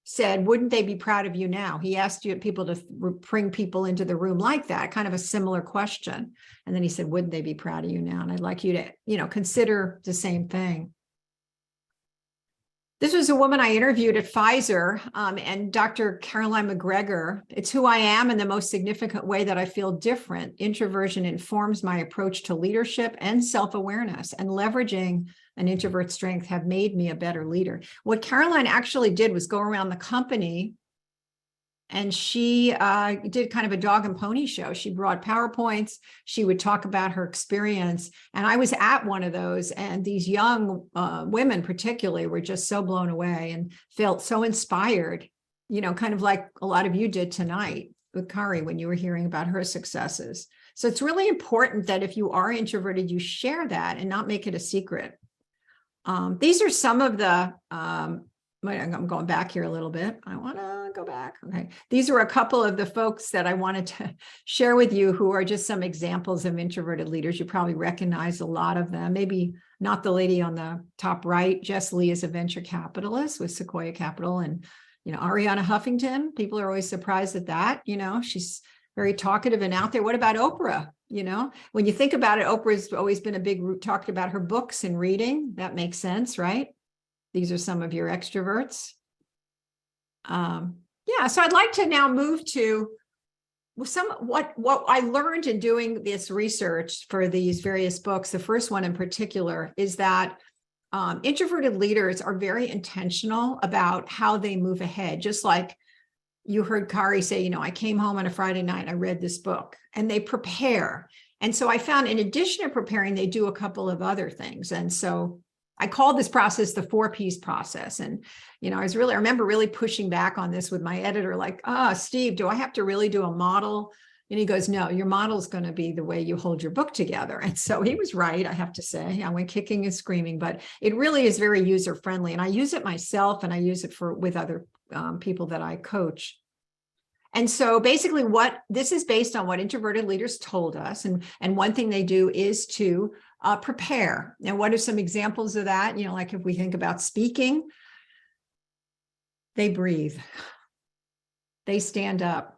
said, wouldn't they be proud of you now? He asked people to bring people into the room like that, kind of a similar question. And then he said, wouldn't they be proud of you now? And I'd like you to, consider the same thing. This was a woman I interviewed at Pfizer, and Dr. Caroline McGregor. It's who I am in the most significant way that I feel different. Introversion informs my approach to leadership and self-awareness, and leveraging an introvert strength have made me a better leader. What Caroline actually did was go around the company, and she did kind of a dog and pony show. She brought PowerPoints. She would talk about her experience. And I was at one of those, and these young women particularly were just so blown away and felt so inspired, kind of like a lot of you did tonight with Kari when you were hearing about her successes. So it's really important that if you are introverted, you share that and not make it a secret. These are some of the, I'm going back here a little bit. I want to go back. Okay. These are a couple of the folks that I wanted to share with you who are just some examples of introverted leaders. You probably recognize a lot of them. Maybe not the lady on the top right. Jess Lee is a venture capitalist with Sequoia Capital. And, Ariana Huffington, people are always surprised at that. She's very talkative and out there. What about Oprah? When you think about it, Oprah's always been a big talked about her books and reading. That makes sense, right? These are some of your extroverts. Yeah, so I'd like to now move to what I learned in doing this research for these various books. The first one in particular is that introverted leaders are very intentional about how they move ahead. Just like you heard Kari say, I came home on a Friday night, I read this book, and they prepare. And so I found in addition to preparing, they do a couple of other things. And so I call this process the 4Ps process. And, I remember really pushing back on this with my editor, like, Steve, do I have to really do a model? And he goes, no, your model is going to be the way you hold your book together. And so he was right, I have to say. I went kicking and screaming, but it really is very user friendly. And I use it myself, and I use it with other people that I coach. And so basically this is based on what introverted leaders told us. And one thing they do is to prepare. And what are some examples of that? Like if we think about speaking, they breathe, they stand up,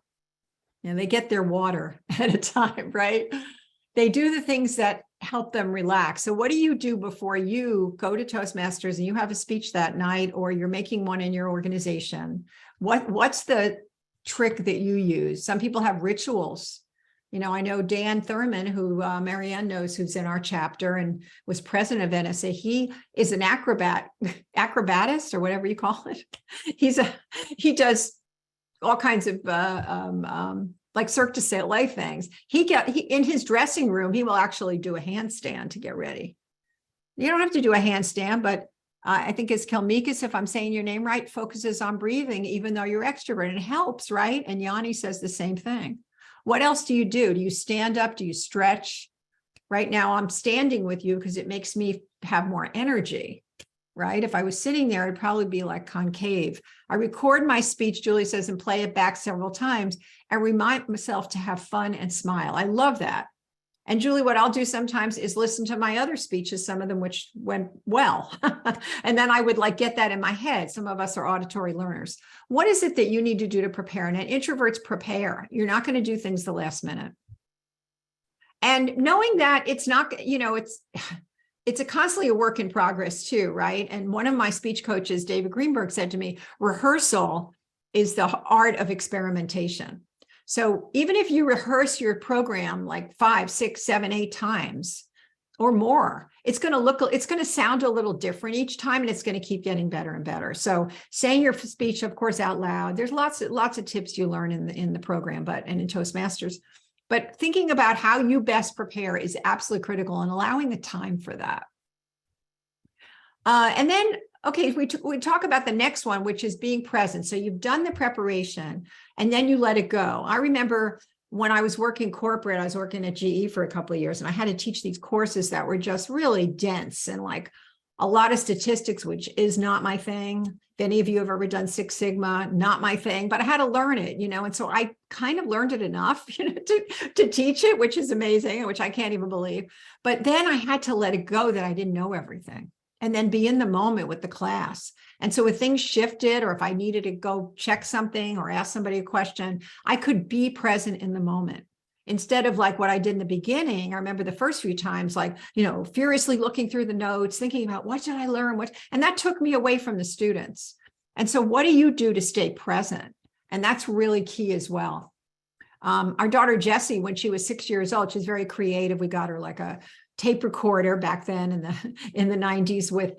and they get their water at a time, right? They do the things that help them relax. So what do you do before you go to Toastmasters and you have a speech that night, or you're making one in your organization? What's the trick that you use? Some people have rituals. You know, I know Dan Thurman, who Marianne knows, who's in our chapter and was president of NSA. He is an acrobatist or whatever you call it. He does all kinds of like Cirque du Soleil things. He in his dressing room, he will actually do a handstand to get ready. You don't have to do a handstand, but I think it's Kelmikas, if I'm saying your name right, focuses on breathing, even though you're extrovert. It helps, right? And Yanni says the same thing. What else do? Do you stand up? Do you stretch? Right now, I'm standing with you because it makes me have more energy, right? If I was sitting there, it'd probably be like concave. I record my speech, Julie says, and play it back several times and remind myself to have fun and smile. I love that. And Julie, what I'll do sometimes is listen to my other speeches, some of them which went well. And then I would like get that in my head. Some of us are auditory learners. What is it that you need to do to prepare? And introverts prepare. You're not going to do things the last minute. And knowing that it's not, you know, it's a constantly a work in progress too, right? And one of my speech coaches, David Greenberg, said to me, rehearsal is the art of experimentation. So even if you rehearse your program like 5, 6, 7, 8 times or more, it's going to sound a little different each time, and it's going to keep getting better and better. So saying your speech, of course, out loud, there's lots of tips you learn in the program, and in Toastmasters, but thinking about how you best prepare is absolutely critical, and allowing the time for that. And then, okay, we talk about the next one, which is being present. So you've done the preparation and then you let it go. I remember when I was working corporate, I was working at GE for a couple of years, and I had to teach these courses that were just really dense and like a lot of statistics, which is not my thing. If any of you have ever done Six Sigma, not my thing, but I had to learn it, you know, and so I kind of learned it enough, you know, to teach it, which is amazing, which I can't even believe. But then I had to let it go that I didn't know everything, and then be in the moment with the class. And so if things shifted, or if I needed to go check something or ask somebody a question, I could be present in the moment. Instead of like what I did in the beginning, I remember the first few times, like, you know, furiously looking through the notes, thinking about what did I learn? And that took me away from the students. And so what do you do to stay present? And that's really key as well. Our daughter, Jessie, when she was 6 years old, she's very creative. We got her like a tape recorder back then in the 90s with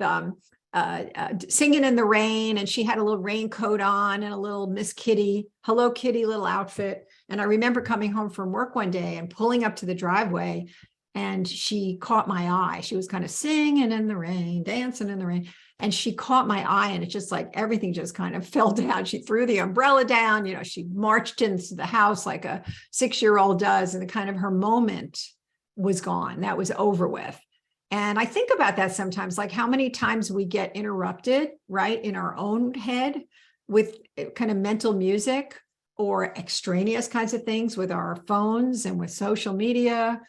Singing in the Rain, and she had a little raincoat on and a little Miss Kitty, Hello Kitty little outfit. And I remember coming home from work one day and pulling up to the driveway, and she caught my eye. She was kind of singing in the rain, dancing in the rain, and she caught my eye, and it's just like everything just kind of fell down. She threw the umbrella down, you know, she marched into the house like a 6-year-old does, and the kind of her moment was gone. That was over with. And I think about that sometimes, like how many times we get interrupted, right, in our own head with kind of mental music or extraneous kinds of things with our phones and with social media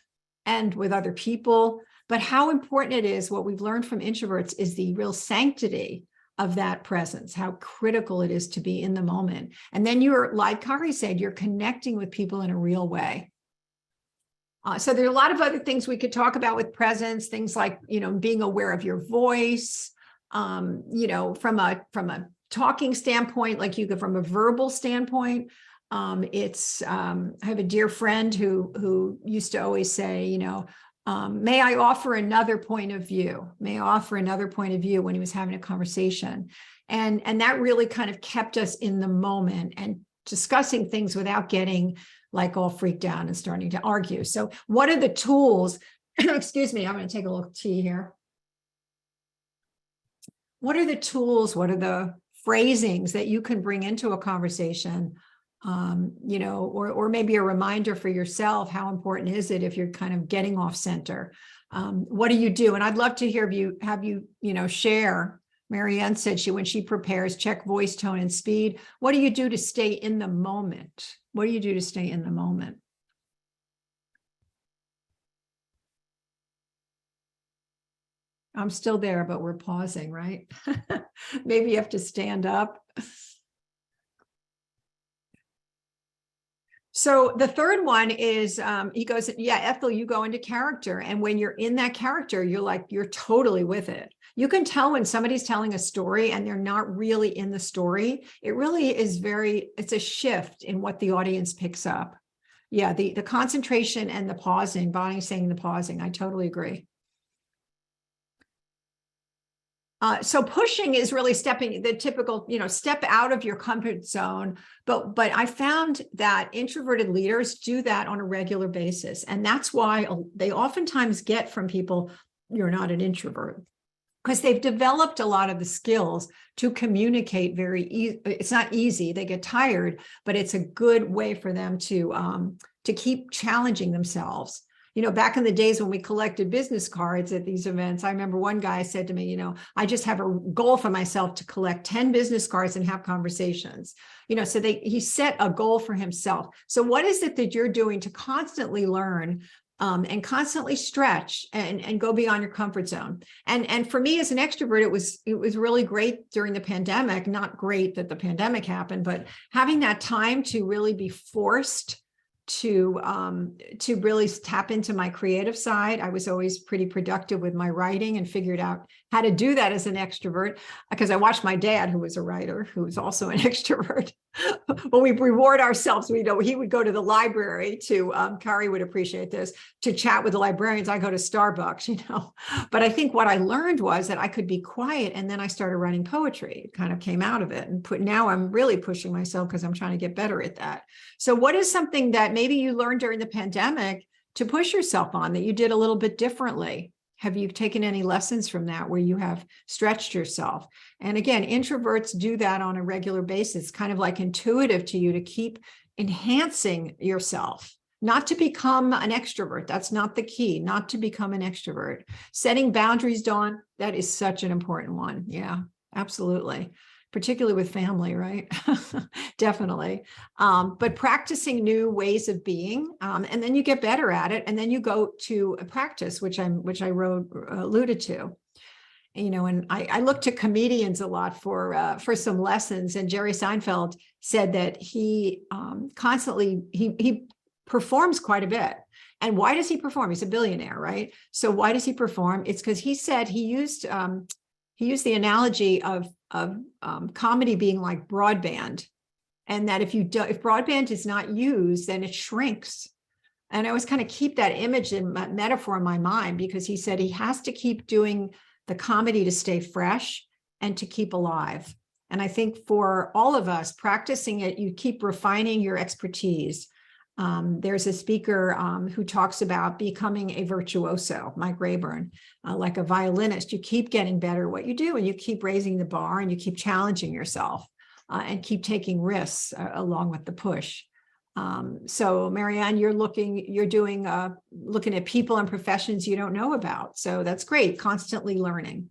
and with other people. But how important it is, what we've learned from introverts is the real sanctity of that presence, how critical it is to be in the moment. And then you're, like Kari said, you're connecting with people in a real way. So there are a lot of other things we could talk about with presence, things like, you know, being aware of your voice, you know, from a talking standpoint, like you could from a verbal standpoint. I have a dear friend who used to always say, you know, may I offer another point of view? May I offer another point of view when he was having a conversation? And that really kind of kept us in the moment and discussing things without getting like all freaked out and starting to argue. So what are the tools? Excuse me, I'm going to take a little tea here. What are the tools? What are the phrasings that you can bring into a conversation? You know, or maybe a reminder for yourself, how important is it if you're kind of getting off center? What do you do? And I'd love to hear have you, you know, share. Marianne said when she prepares, check voice tone and speed. What do you do to stay in the moment? What do you do to stay in the moment? I'm still there, but we're pausing, right? Maybe you have to stand up. So the third one is, he goes, yeah, Ethel, you go into character. And when you're in that character, you're totally with it. You can tell when somebody's telling a story and they're not really in the story. It really is it's a shift in what the audience picks up. Yeah, the concentration and the pausing, Bonnie saying the pausing, I totally agree. So pushing is really stepping the typical, step out of your comfort zone. But I found that introverted leaders do that on a regular basis. And that's why they oftentimes get from people, you're not an introvert, because they've developed a lot of the skills to communicate very easy. It's not easy, they get tired, but it's a good way for them to keep challenging themselves. Back in the days when we collected business cards at these events, I remember one guy said to me, I just have a goal for myself to collect 10 business cards and have conversations. So he set a goal for himself. So what is it that you're doing to constantly learn and constantly stretch and go beyond your comfort zone? And for me as an extrovert, it was really great during the pandemic. Not great that the pandemic happened, but having that time to really be forced to really tap into my creative side. I was always pretty productive with my writing and figured out how to do that as an extrovert, because I watched my dad, who was a writer, who was also an extrovert. When we reward ourselves, he would go to the library to, Kari would appreciate this, to chat with the librarians. I go to Starbucks, But I think what I learned was that I could be quiet, and then I started writing poetry. It kind of came out of it. And now I'm really pushing myself because I'm trying to get better at that. So what is something that maybe you learned during the pandemic to push yourself on that you did a little bit differently? Have you taken any lessons from that where you have stretched yourself? And again, introverts do that on a regular basis, kind of like intuitive to you to keep enhancing yourself, not to become an extrovert. That's not the key, not to become an extrovert. Setting boundaries, Dawn, that is such an important one. Yeah, absolutely. Particularly with family, right? Definitely. But practicing new ways of being, and then you get better at it, and then you go to a practice, which I alluded to. And I look to comedians a lot for some lessons. And Jerry Seinfeld said that he constantly he performs quite a bit. And why does he perform? He's a billionaire, right? So why does he perform? It's because he said he used the analogy of comedy being like broadband, and that if broadband is not used, then it shrinks. And I always kind of keep that image and metaphor in my mind, because he said he has to keep doing the comedy to stay fresh and to keep alive. And I think for all of us practicing it, you keep refining your expertise. There's a speaker who talks about becoming a virtuoso, Mike Rayburn, like a violinist. You keep getting better at what you do, and you keep raising the bar, and you keep challenging yourself and keep taking risks along with the push. So Marianne, you're looking at people and professions you don't know about. So that's great. Constantly learning.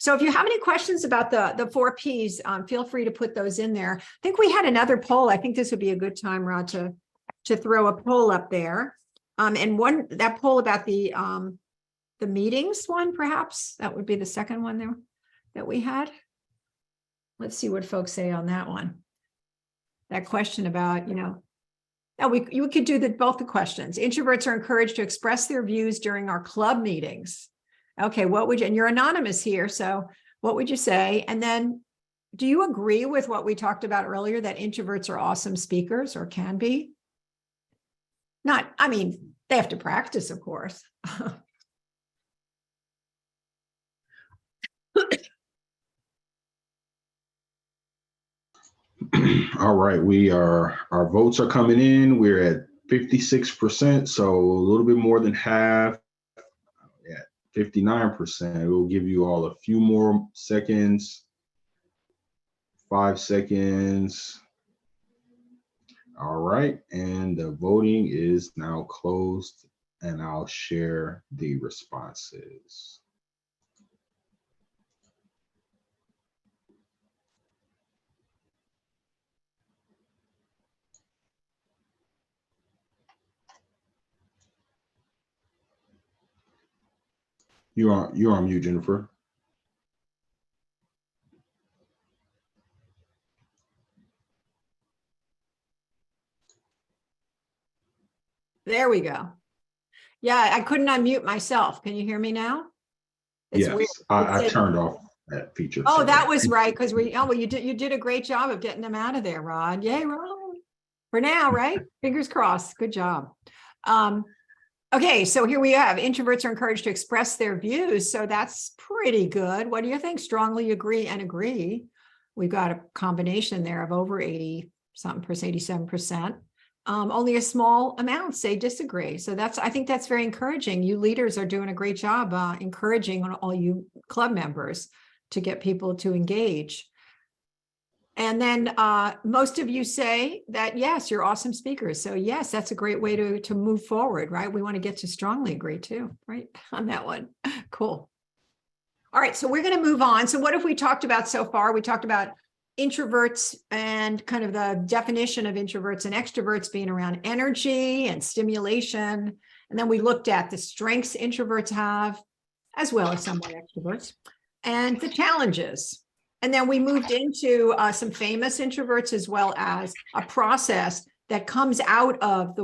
So if you have any questions about the 4 Ps, feel free to put those in there. I think we had another poll. I think this would be a good time, Rod, to throw a poll up there. And that poll about the meetings one, perhaps that would be the second one there that we had. Let's see what folks say on that one. That question about, you could do both the questions. Introverts are encouraged to express their views during our club meetings. Okay, and you're anonymous here, so what would you say? And then, do you agree with what we talked about earlier, that introverts are awesome speakers, or can be? They have to practice, of course. All right, our votes are coming in. We're at 56%, so a little bit more than half. At 59%. We'll give you all a few more seconds. 5 seconds. All right, and the voting is now closed, and I'll share the responses. You're on mute, Jennifer. There we go. Yeah, I couldn't unmute myself. Can you hear me now? It's yes, weird. I turned off that feature. Oh, that was right, because you did a great job of getting them out of there, Rod. Yay, Rod. For now, right? Fingers crossed. Good job. Okay, so here we have introverts are encouraged to express their views. So that's pretty good. What do you think? Strongly agree and agree. We've got a combination there of over 80 something percent, 87%. Only a small amount say disagree. So I think that's very encouraging. You leaders are doing a great job encouraging all you club members to get people to engage. And then most of you say that, yes, you're awesome speakers. So yes, that's a great way to move forward, right? We want to get to strongly agree too, right? On that one. Cool. All right, so we're going to move on. So what have we talked about so far? We talked about introverts and kind of the definition of introverts and extroverts being around energy and stimulation. And then we looked at the strengths introverts have, as well as some extroverts, and the challenges. And then we moved into some famous introverts, as well as a process that comes out of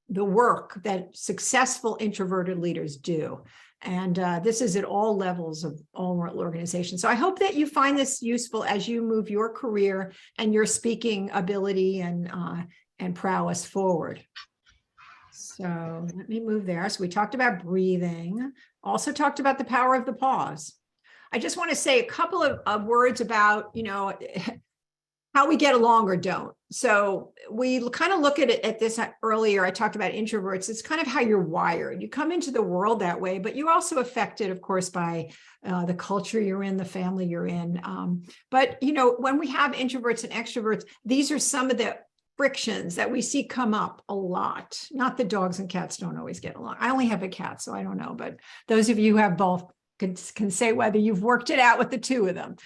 the work that successful introverted leaders do. And this is at all levels of all organizations. So I hope that you find this useful as you move your career and your speaking ability and prowess forward. So let me move there. So we talked about breathing, also talked about the power of the pause. I just want to say a couple of words about, how we get along or don't. So we kind of look at it at this earlier. I talked about introverts. It's kind of how you're wired. You come into the world that way, but you're also affected, of course, by the culture you're in, the family you're in. But, when we have introverts and extroverts, these are some of the frictions that we see come up a lot. Not that dogs and cats don't always get along. I only have a cat, so I don't know. But those of you who have both can say whether you've worked it out with the two of them.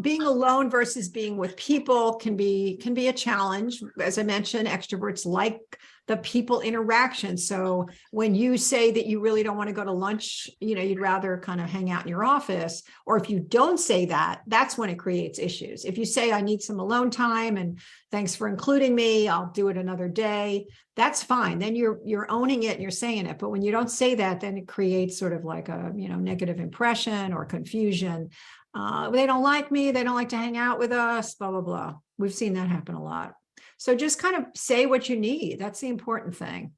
Being alone versus being with people can be a challenge. As I mentioned, extroverts like the people interaction. So when you say that you really don't want to go to lunch, you'd rather kind of hang out in your office, or if you don't say that, that's when it creates issues. If you say, I need some alone time and thanks for including me, I'll do it another day, that's fine. Then you're owning it and you're saying it. But when you don't say that, then it creates sort of like a, negative impression or confusion. They don't like me. They don't like to hang out with us, blah, blah, blah. We've seen that happen a lot. So just kind of say what you need. That's the important thing.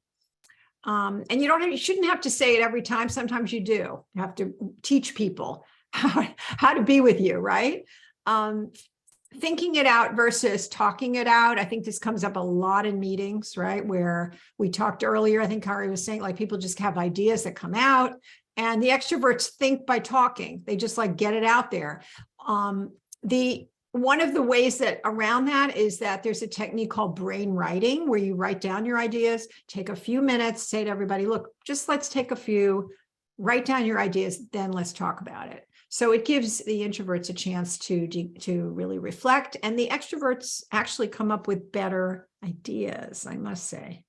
And you shouldn't have to say it every time. Sometimes you do. You have to teach people how to be with you, right? Thinking it out versus talking it out. I think this comes up a lot in meetings, right? Where we talked earlier, I think Kari was saying, like, people just have ideas that come out, and the extroverts think by talking. They just get it out there. One of the ways that around that is that there's a technique called brain writing, where you write down your ideas, take a few minutes, say to everybody, look, just let's take a few, write down your ideas, then let's talk about it. So it gives the introverts a chance to really reflect, and the extroverts actually come up with better ideas, I must say.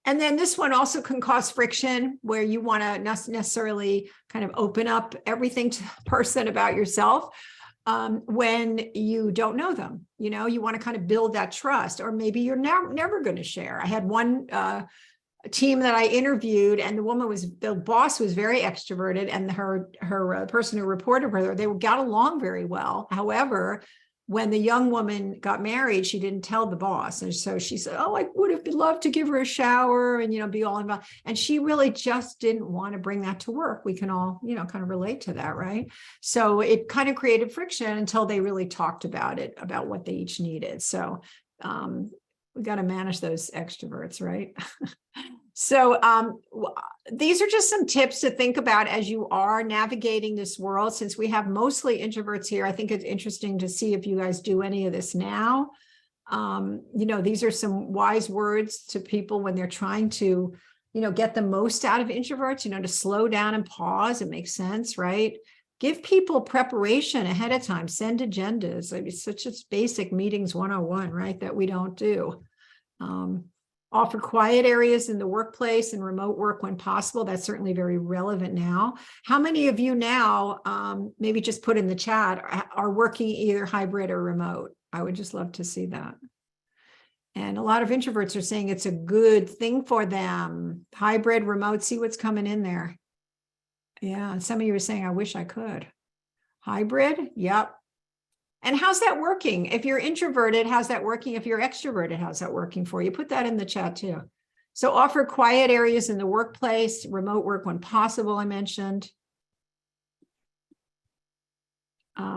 And then this one also can cause friction, where you want to not necessarily kind of open up everything to the person about yourself when you don't know them. You want to kind of build that trust, or maybe you're never going to share. I had one team that I interviewed, and the boss was very extroverted, and her person who reported her, they got along very well. However, when the young woman got married, she didn't tell the boss. And so she said, oh, I would have loved to give her a shower and, be all involved. And she really just didn't want to bring that to work. We can all, kind of relate to that, right? So it kind of created friction until they really talked about it, about what they each needed. So we got to manage those extroverts, right? So these are just some tips to think about as you are navigating this world. Since we have mostly introverts here, I think it's interesting to see if you guys do any of this now. These are some wise words to people when they're trying to, get the most out of introverts, to slow down and pause. It makes sense, right? Give people preparation ahead of time, send agendas. I mean, such as basic meetings 101, right? That we don't do. Offer quiet areas in the workplace and remote work when possible. That's certainly very relevant now. How many of you now, maybe just put in the chat, are working either hybrid or remote? I would just love to see that. And a lot of introverts are saying it's a good thing for them. Hybrid, remote, see what's coming in there. Yeah, and some of you are saying, I wish I could. Hybrid, yep. And how's that working? If you're introverted, how's that working? If you're extroverted, how's that working for you? Put that in the chat too. So offer quiet areas in the workplace, remote work when possible, I mentioned.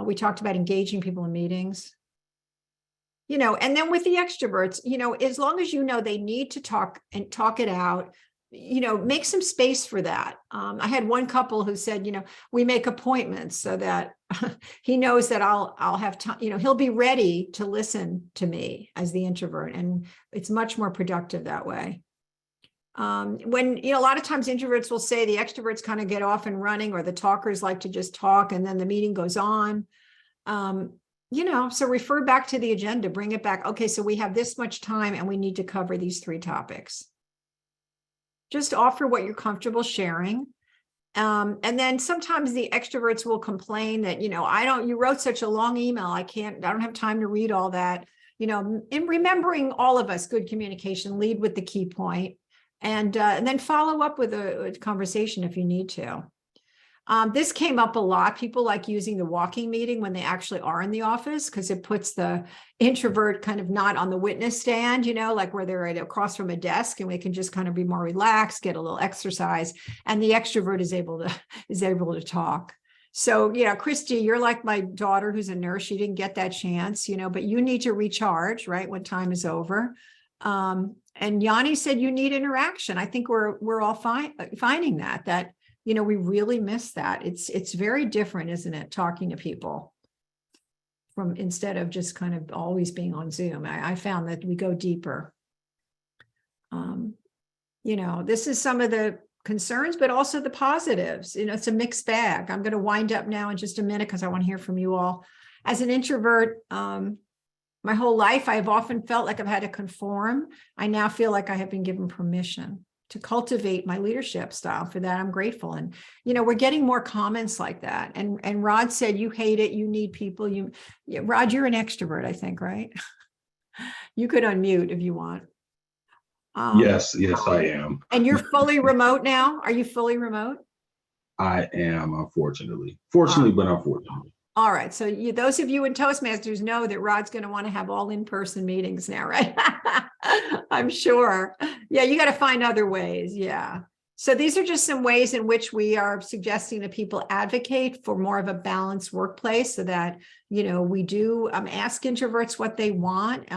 We talked about engaging people in meetings. You know, and then with the extroverts, you know, as long as you know they need to talk and talk it out, you know, make some space for that. I had one couple who said, you know, we make appointments so that he knows that I'll have time, you know, he'll be ready to listen to me as the introvert, and it's much more productive that way. When, you know, a lot of times introverts will say the extroverts kind of get off and running, or the talkers like to just talk and then the meeting goes on. You know, so refer back to the agenda, bring it back. Okay, so we have this much time and we need to cover these 3 topics. Just offer what you're comfortable sharing. And then sometimes the extroverts will complain that, you know, you wrote such a long email. I don't have time to read all that. You know, in remembering all of us, good communication, lead with the key point, and then follow up with a conversation if you need to. This came up a lot. People like using the walking meeting when they actually are in the office, because it puts the introvert kind of not on the witness stand, you know, like where they're right across from a desk, and we can just kind of be more relaxed, get a little exercise, and the extrovert is able to talk. So, you know, Christy, you're like my daughter who's a nurse. She didn't get that chance, you know, but you need to recharge, right, when time is over. And Yanni said you need interaction. I think we're all finding that you know, we really miss that. It's very different, isn't it? Talking to people from, instead of just kind of always being on Zoom. I found that we go deeper. You know, this is some of the concerns, but also the positives. You know, it's a mixed bag. I'm going to wind up now in just a minute because I want to hear from you all. As an introvert, my whole life, I've often felt like I've had to conform. I now feel like I have been given permission to cultivate my leadership style. For that, I'm grateful. And, you know, we're getting more comments like that. And Rod said, you hate it. You need people. Rod, you're an extrovert, I think, right? You could unmute if you want. Yes, I am. And you're fully remote now? Are you fully remote? I am, unfortunately. Fortunately, but unfortunately. All right. So those of you in Toastmasters know that Rod's going to want to have all in-person meetings now, right? I'm sure. Yeah, you got to find other ways. Yeah. So these are just some ways in which we are suggesting that people advocate for more of a balanced workplace, so that, you know, we do ask introverts what they want.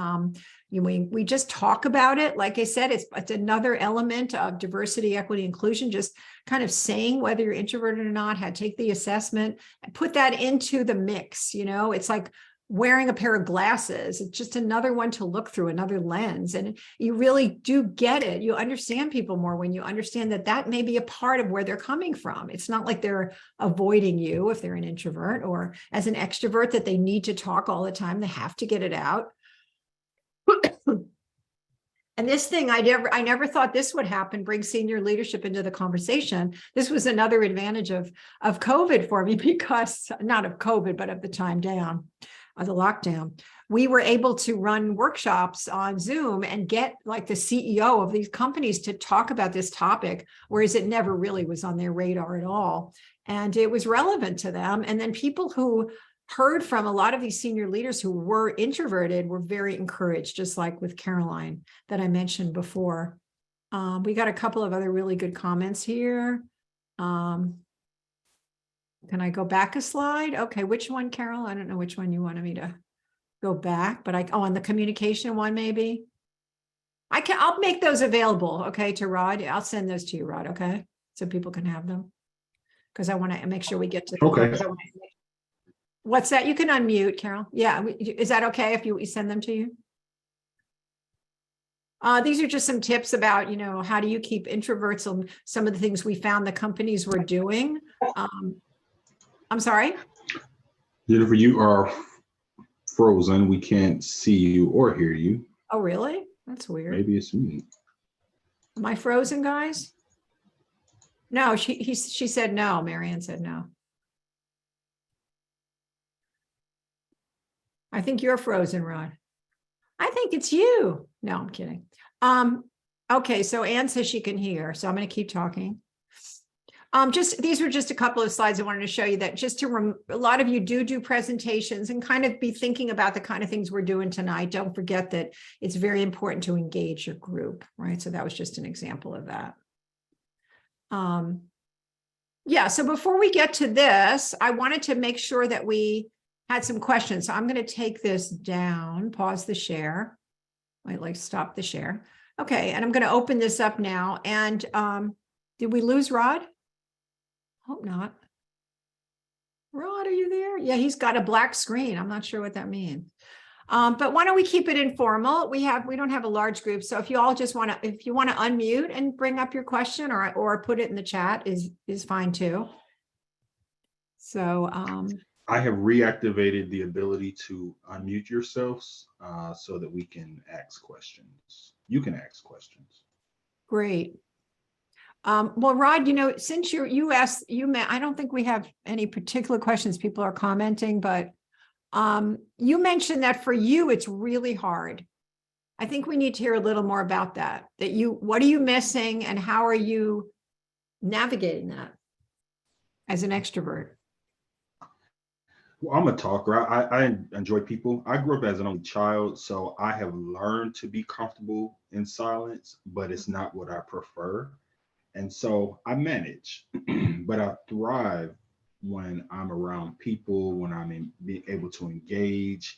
We just talk about it. Like I said, it's another element of diversity, equity, inclusion, just kind of saying whether you're introverted or not, take the assessment and put that into the mix. You know, it's like wearing a pair of glasses. It's just another one to look through, another lens. And you really do get it. You understand people more when you understand that that may be a part of where they're coming from. It's not like they're avoiding you if they're an introvert, or as an extrovert that they need to talk all the time. They have to get it out. And this thing, I never thought this would happen, bring senior leadership into the conversation. This was another advantage of COVID for me, because not of COVID, but of the time down, of the lockdown. We were able to run workshops on Zoom and get like the CEO of these companies to talk about this topic, whereas it never really was on their radar at all. And it was relevant to them. And then people who heard from a lot of these senior leaders who were introverted were very encouraged, just like with Caroline that I mentioned before. We got a couple of other really good comments here. Can I go back a slide? Okay, which one, Carol? I don't know which one you wanted me to go back, but on the communication one, maybe. I'll make those available, okay, to Rod. I'll send those to you, Rod, okay? So people can have them. Because I want to make sure we get to the Okay. What's that? You can unmute, Carol. Yeah, is that okay if we send them to you? These are just some tips about, you know, how do you keep introverts on some of the things we found the companies were doing. I'm sorry? Jennifer, you are frozen. We can't see you or hear you. Oh, really? That's weird. Maybe it's me. Am I frozen, guys? No, she said no. Marianne said no. I think you're frozen, Rod. I think it's you. No, I'm kidding. Okay, so Anne says she can hear, so I'm going to keep talking. These were just a couple of slides I wanted to show you that just to, a lot of you do presentations and kind of be thinking about the kind of things we're doing tonight. Don't forget that it's very important to engage your group, right? So that was just an example of that. Yeah, so before we get to this, I wanted to make sure that we had some questions. So I'm going to take this down, pause the share. Wait, like stop the share. Okay, and I'm going to open this up now. And did we lose Rod? Hope not. Rod, are you there? Yeah, he's got a black screen. I'm not sure what that means. But why don't we keep it informal? We don't have a large group. So if you all just want to, if you want to unmute and bring up your question or put it in the chat is fine too. So I have reactivated the ability to unmute yourselves so that we can ask questions. You can ask questions. great. Well, Rod, since you asked, I don't think we have any particular questions people are commenting, but you mentioned that for you, it's really hard. I think we need to hear a little more about that, what are you missing and how are you navigating that as an extrovert? Well, I'm a talker. I enjoy people. I grew up as an only child, so I have learned to be comfortable in silence, but it's not what I prefer. And so I manage, but I thrive when I'm around people, when I'm being able to engage,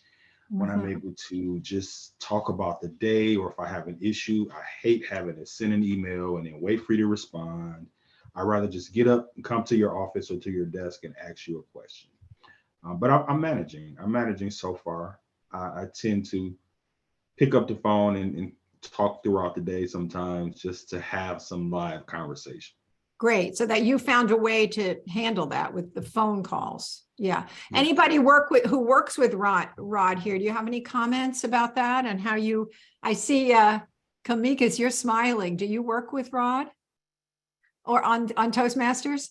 when I'm able to just talk about the day, or if I have an issue. I hate having to send an email and then wait for you to respond. I'd rather just get up and come to your office or to your desk and ask you a question. But I'm managing. I'm managing so far. I tend to pick up the phone and talk throughout the day sometimes just to have some live conversation. Great. So that you found a way to handle that with the phone calls. Yeah. Yeah. Anybody who works with Rod here? Do you have any comments about that and how I see Kamikas, you're smiling. Do you work with Rod or on Toastmasters?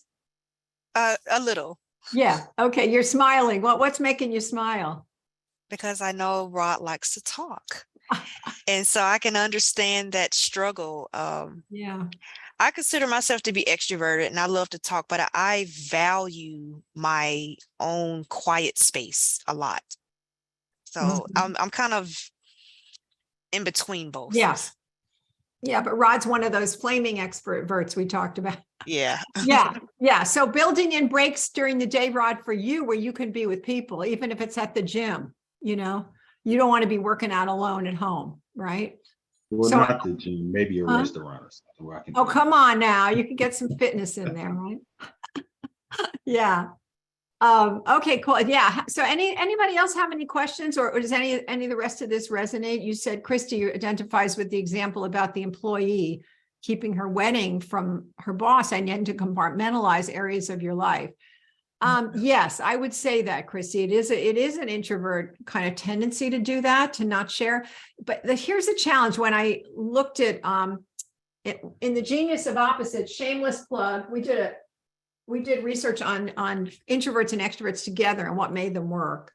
A little. Yeah. Okay. You're smiling. What's making you smile? Because I know Rod likes to talk. And so I can understand that struggle. Yeah. I consider myself to be extroverted and I love to talk, but I value my own quiet space a lot. So I'm kind of in between both. Yes. Yeah. But Rod's one of those flaming extroverts we talked about. Yeah. Yeah. Yeah. So building in breaks during the day, Rod, for you, where you can be with people, even if it's at the gym, you don't want to be working out alone at home, right? Well, So- not the gym, maybe a restaurant or something where I can. Oh, come on now. You can get some fitness in there, right? Yeah. Okay, cool. Yeah. So anybody else have any questions or does any of the rest of this resonate? You said Christy identifies with the example about the employee keeping her wedding from her boss and then to compartmentalize areas of your life. Yes, I would say that, Christy. It is an introvert kind of tendency to do that, to not share. But here's the challenge. When I looked at in the Genius of Opposites, shameless plug, we did research on introverts and extroverts together and what made them work.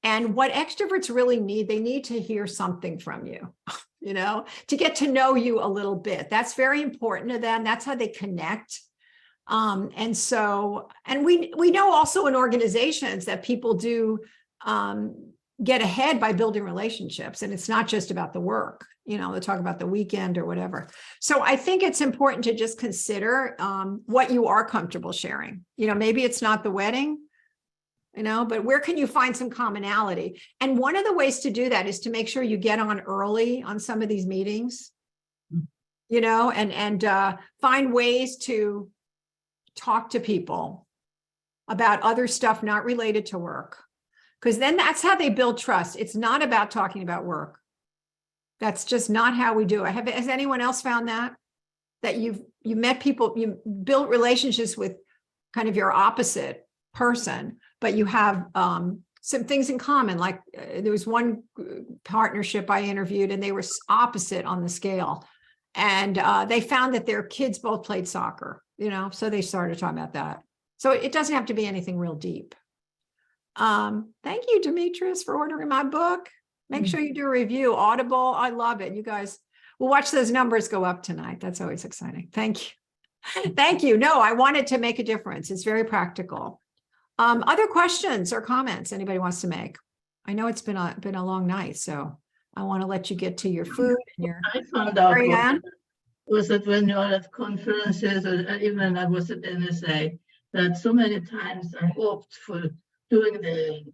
And what extroverts really need, they need to hear something from you, to get to know you a little bit. That's very important to them. That's how they connect. And we know also in organizations that people do get ahead by building relationships, and it's not just about the work, they talk about the weekend or whatever. So I think it's important to just consider what you are comfortable sharing. Maybe it's not the wedding, but where can you find some commonality? And one of the ways to do that is to make sure you get on early on some of these meetings, and find ways to talk to people about other stuff not related to work, because then that's how they build trust. It's not about talking about work. That's just not how we do it. Has anyone else found that you met people, you built relationships with kind of your opposite person, but you have some things in common? Like there was one partnership I interviewed and they were opposite on the scale, and they found that their kids both played soccer. So they started talking about that. So it doesn't have to be anything real deep. Thank you, Demetrius, for ordering my book. Make sure you do a review. Audible, I love it. You guys, we'll watch those numbers go up tonight. That's always exciting. Thank you. Thank you. No, I wanted to make a difference. It's very practical. Other questions or comments anybody wants to make? I know it's been a long night, so I want to let you get to your food and your. I found out Marianne? was that when you're at conferences or even when I was at NSA, that so many times I hoped for doing the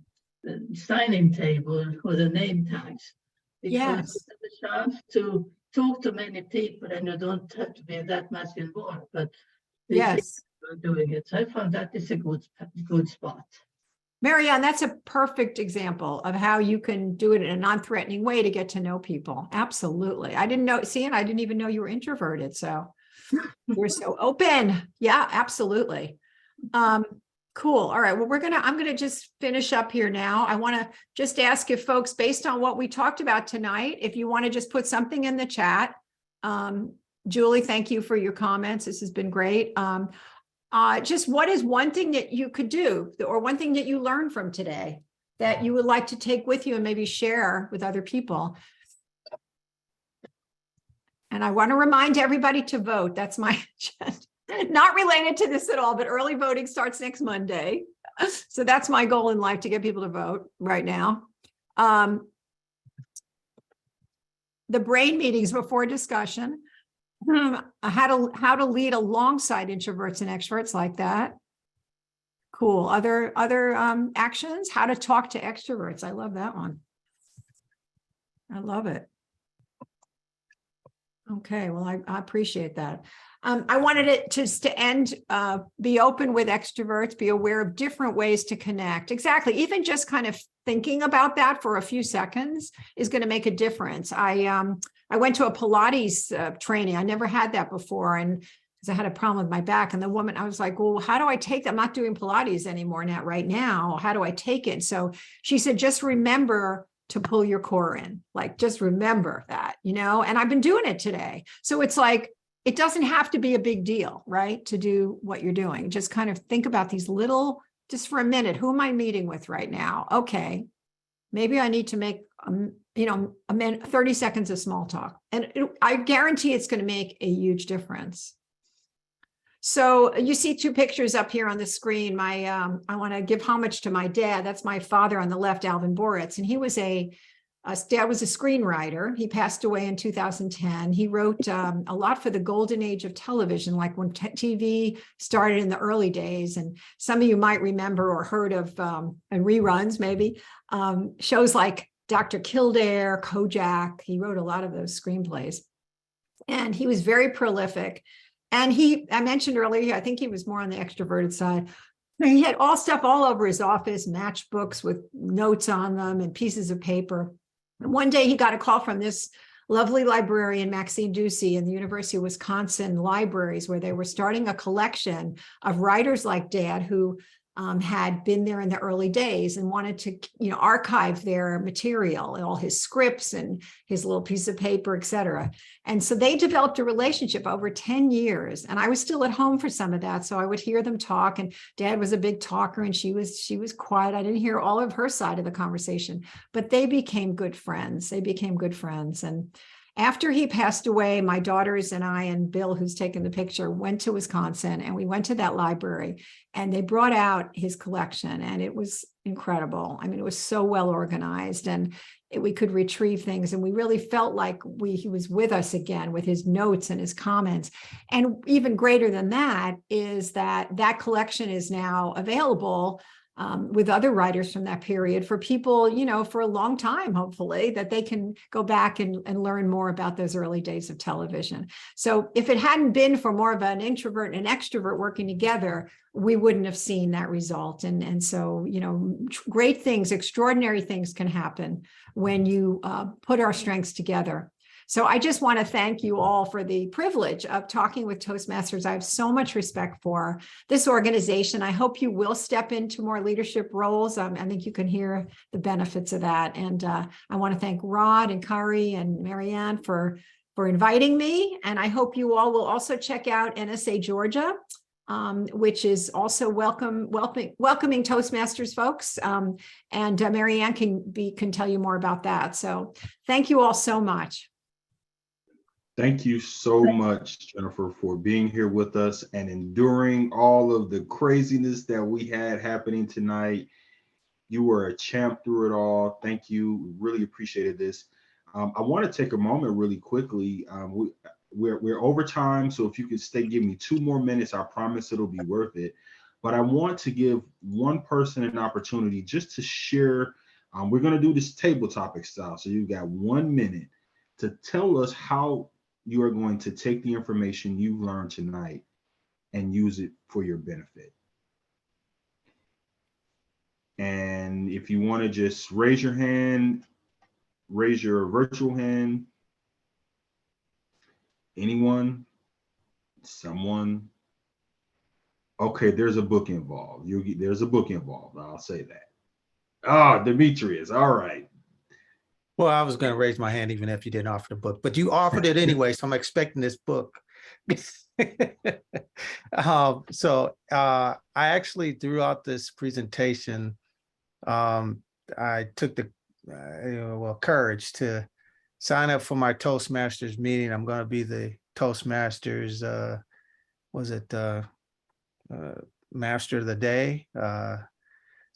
signing table or the name tags. Because Yes. you have a chance to talk to many people and you don't have to be that much involved, but they think Yes. you're doing it. So I found that is a good spot. Marianne, that's a perfect example of how you can do it in a non-threatening way to get to know people. Absolutely. I didn't know, see, and I didn't even know you were introverted. So you're so open. Yeah, absolutely. Cool. All right. Well, I'm going to just finish up here now. I want to just ask if folks, based on what we talked about tonight, if you want to just put something in the chat. Julie, thank you for your comments. This has been great. Just what is one thing that you could do or one thing that you learned from today that you would like to take with you and maybe share with other people? And I want to remind everybody to vote. That's my not related to this at all, but early voting starts next Monday. So that's my goal in life, to get people to vote right now. The brain meetings before discussion. How to lead alongside introverts and extroverts, like that. Cool. Other actions. How to talk to extroverts. I love that one. I love it. Okay, well, I appreciate that. I wanted it to end, be open with extroverts, be aware of different ways to connect. Exactly. Even just kind of thinking about that for a few seconds is going to make a difference. I went to a Pilates training. I never had that before. And because I had a problem with my back, and the woman, I was like, well, how do I take that? I'm not doing Pilates anymore right now. How do I take it? So she said, just remember to pull your core in, like, just remember that, and I've been doing it today. So it's like, it doesn't have to be a big deal, right? To do what you're doing. Just kind of think about these little, just for a minute, who am I meeting with right now? Okay, maybe I need to make, 30 seconds of small talk. And I guarantee it's going to make a huge difference. So you see two pictures up here on the screen. I want to give homage to my dad. That's my father on the left, Alvin Boritz. And he was dad was a screenwriter. He passed away in 2010. He wrote a lot for the golden age of television, like when TV started in the early days. And some of you might remember or heard of and reruns, maybe, shows like Dr. Kildare, Kojak. He wrote a lot of those screenplays. And he was very prolific. And I mentioned earlier, I think he was more on the extroverted side. He had stuff all over his office, matchbooks with notes on them and pieces of paper. And one day he got a call from this lovely librarian, Maxine Ducey, in the University of Wisconsin libraries, where they were starting a collection of writers like Dad who had been there in the early days and wanted to, archive their material and all his scripts and his little piece of paper, et cetera. And so they developed a relationship over 10 years. And I was still at home for some of that. So I would hear them talk, and Dad was a big talker and she was quiet. I didn't hear all of her side of the conversation, but they became good friends. And after he passed away, my daughters and I and Bill, who's taken the picture, went to Wisconsin, and we went to that library, and they brought out his collection, and it was incredible. I mean, it was so well organized, and we could retrieve things, and we really felt like he was with us again with his notes and his comments. And even greater than that is that collection is now available with other writers from that period for people, for a long time, hopefully, that they can go back and learn more about those early days of television. So if it hadn't been for more of an introvert and extrovert working together, we wouldn't have seen that result. And so, great things, extraordinary things can happen when you put our strengths together. So I just want to thank you all for the privilege of talking with Toastmasters. I have so much respect for this organization. I hope you will step into more leadership roles. I think you can hear the benefits of that. And I want to thank Rod and Kari and Marianne for inviting me. And I hope you all will also check out NSA Georgia, which is also welcoming Toastmasters folks. And Marianne can tell you more about that. So thank you all so much. Thank you so much, Jennifer, for being here with us and enduring all of the craziness that we had happening tonight. You were a champ through it all. Thank you. Really appreciated this. I want to take a moment really quickly. We're over time, so if you could stay, give me 2 more minutes, I promise it'll be worth it. But I want to give one person an opportunity just to share. We're going to do this table topic style. So you've got 1 minute to tell us how you are going to take the information you've learned tonight and use it for your benefit. And if you want to just raise your hand, raise your virtual hand. Anyone? Someone? Okay, there's a book involved. There's a book involved. I'll say that. Ah, Demetrius. All right. Well, I was going to raise my hand even if you didn't offer the book, but you offered it anyway, so I'm expecting this book. I actually, throughout this presentation, I took the courage to sign up for my Toastmasters meeting. I'm going to be the Toastmasters, Master of the Day. So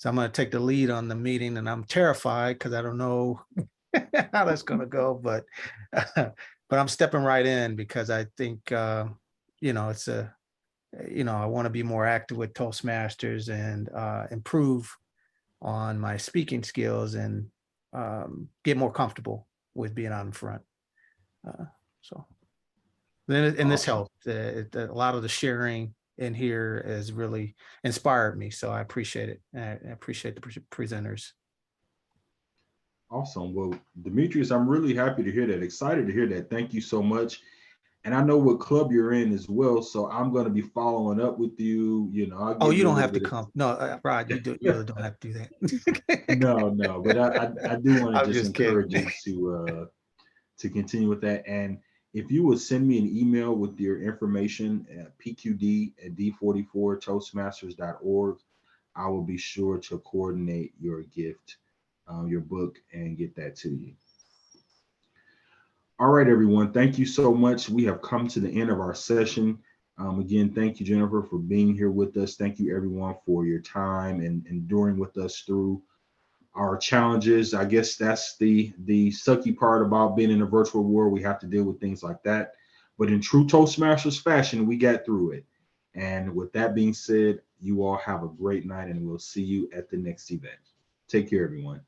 I'm going to take the lead on the meeting, and I'm terrified because I don't know how that's going to go, but I'm stepping right in because I think it's I want to be more active with Toastmasters and improve on my speaking skills and get more comfortable with being out in front. This helped. A lot of the sharing in here has really inspired me, so I appreciate it. I appreciate the presenters. Awesome. Well, Demetrius, I'm really happy to hear that. Excited to hear that. Thank you so much. And I know what club you're in as well, so I'm going to be following up with you. I'll give you you a don't little have to bit of- come. No, Rod, you really don't have to do that. No, but I do want to I'm just just kidding. encourage you to continue with that. And if you would send me an email with your information at pqd@d44toastmasters.org, I will be sure to coordinate your gift, your book, and get that to you. All right, everyone. Thank you so much. We have come to the end of our session. Again, thank you, Jennifer, for being here with us. Thank you, everyone, for your time and enduring with us through our challenges. I guess that's the sucky part about being in a virtual world. We have to deal with things like that. But in true Toastmasters fashion, we got through it. And with that being said, you all have a great night, and we'll see you at the next event. Take care, everyone.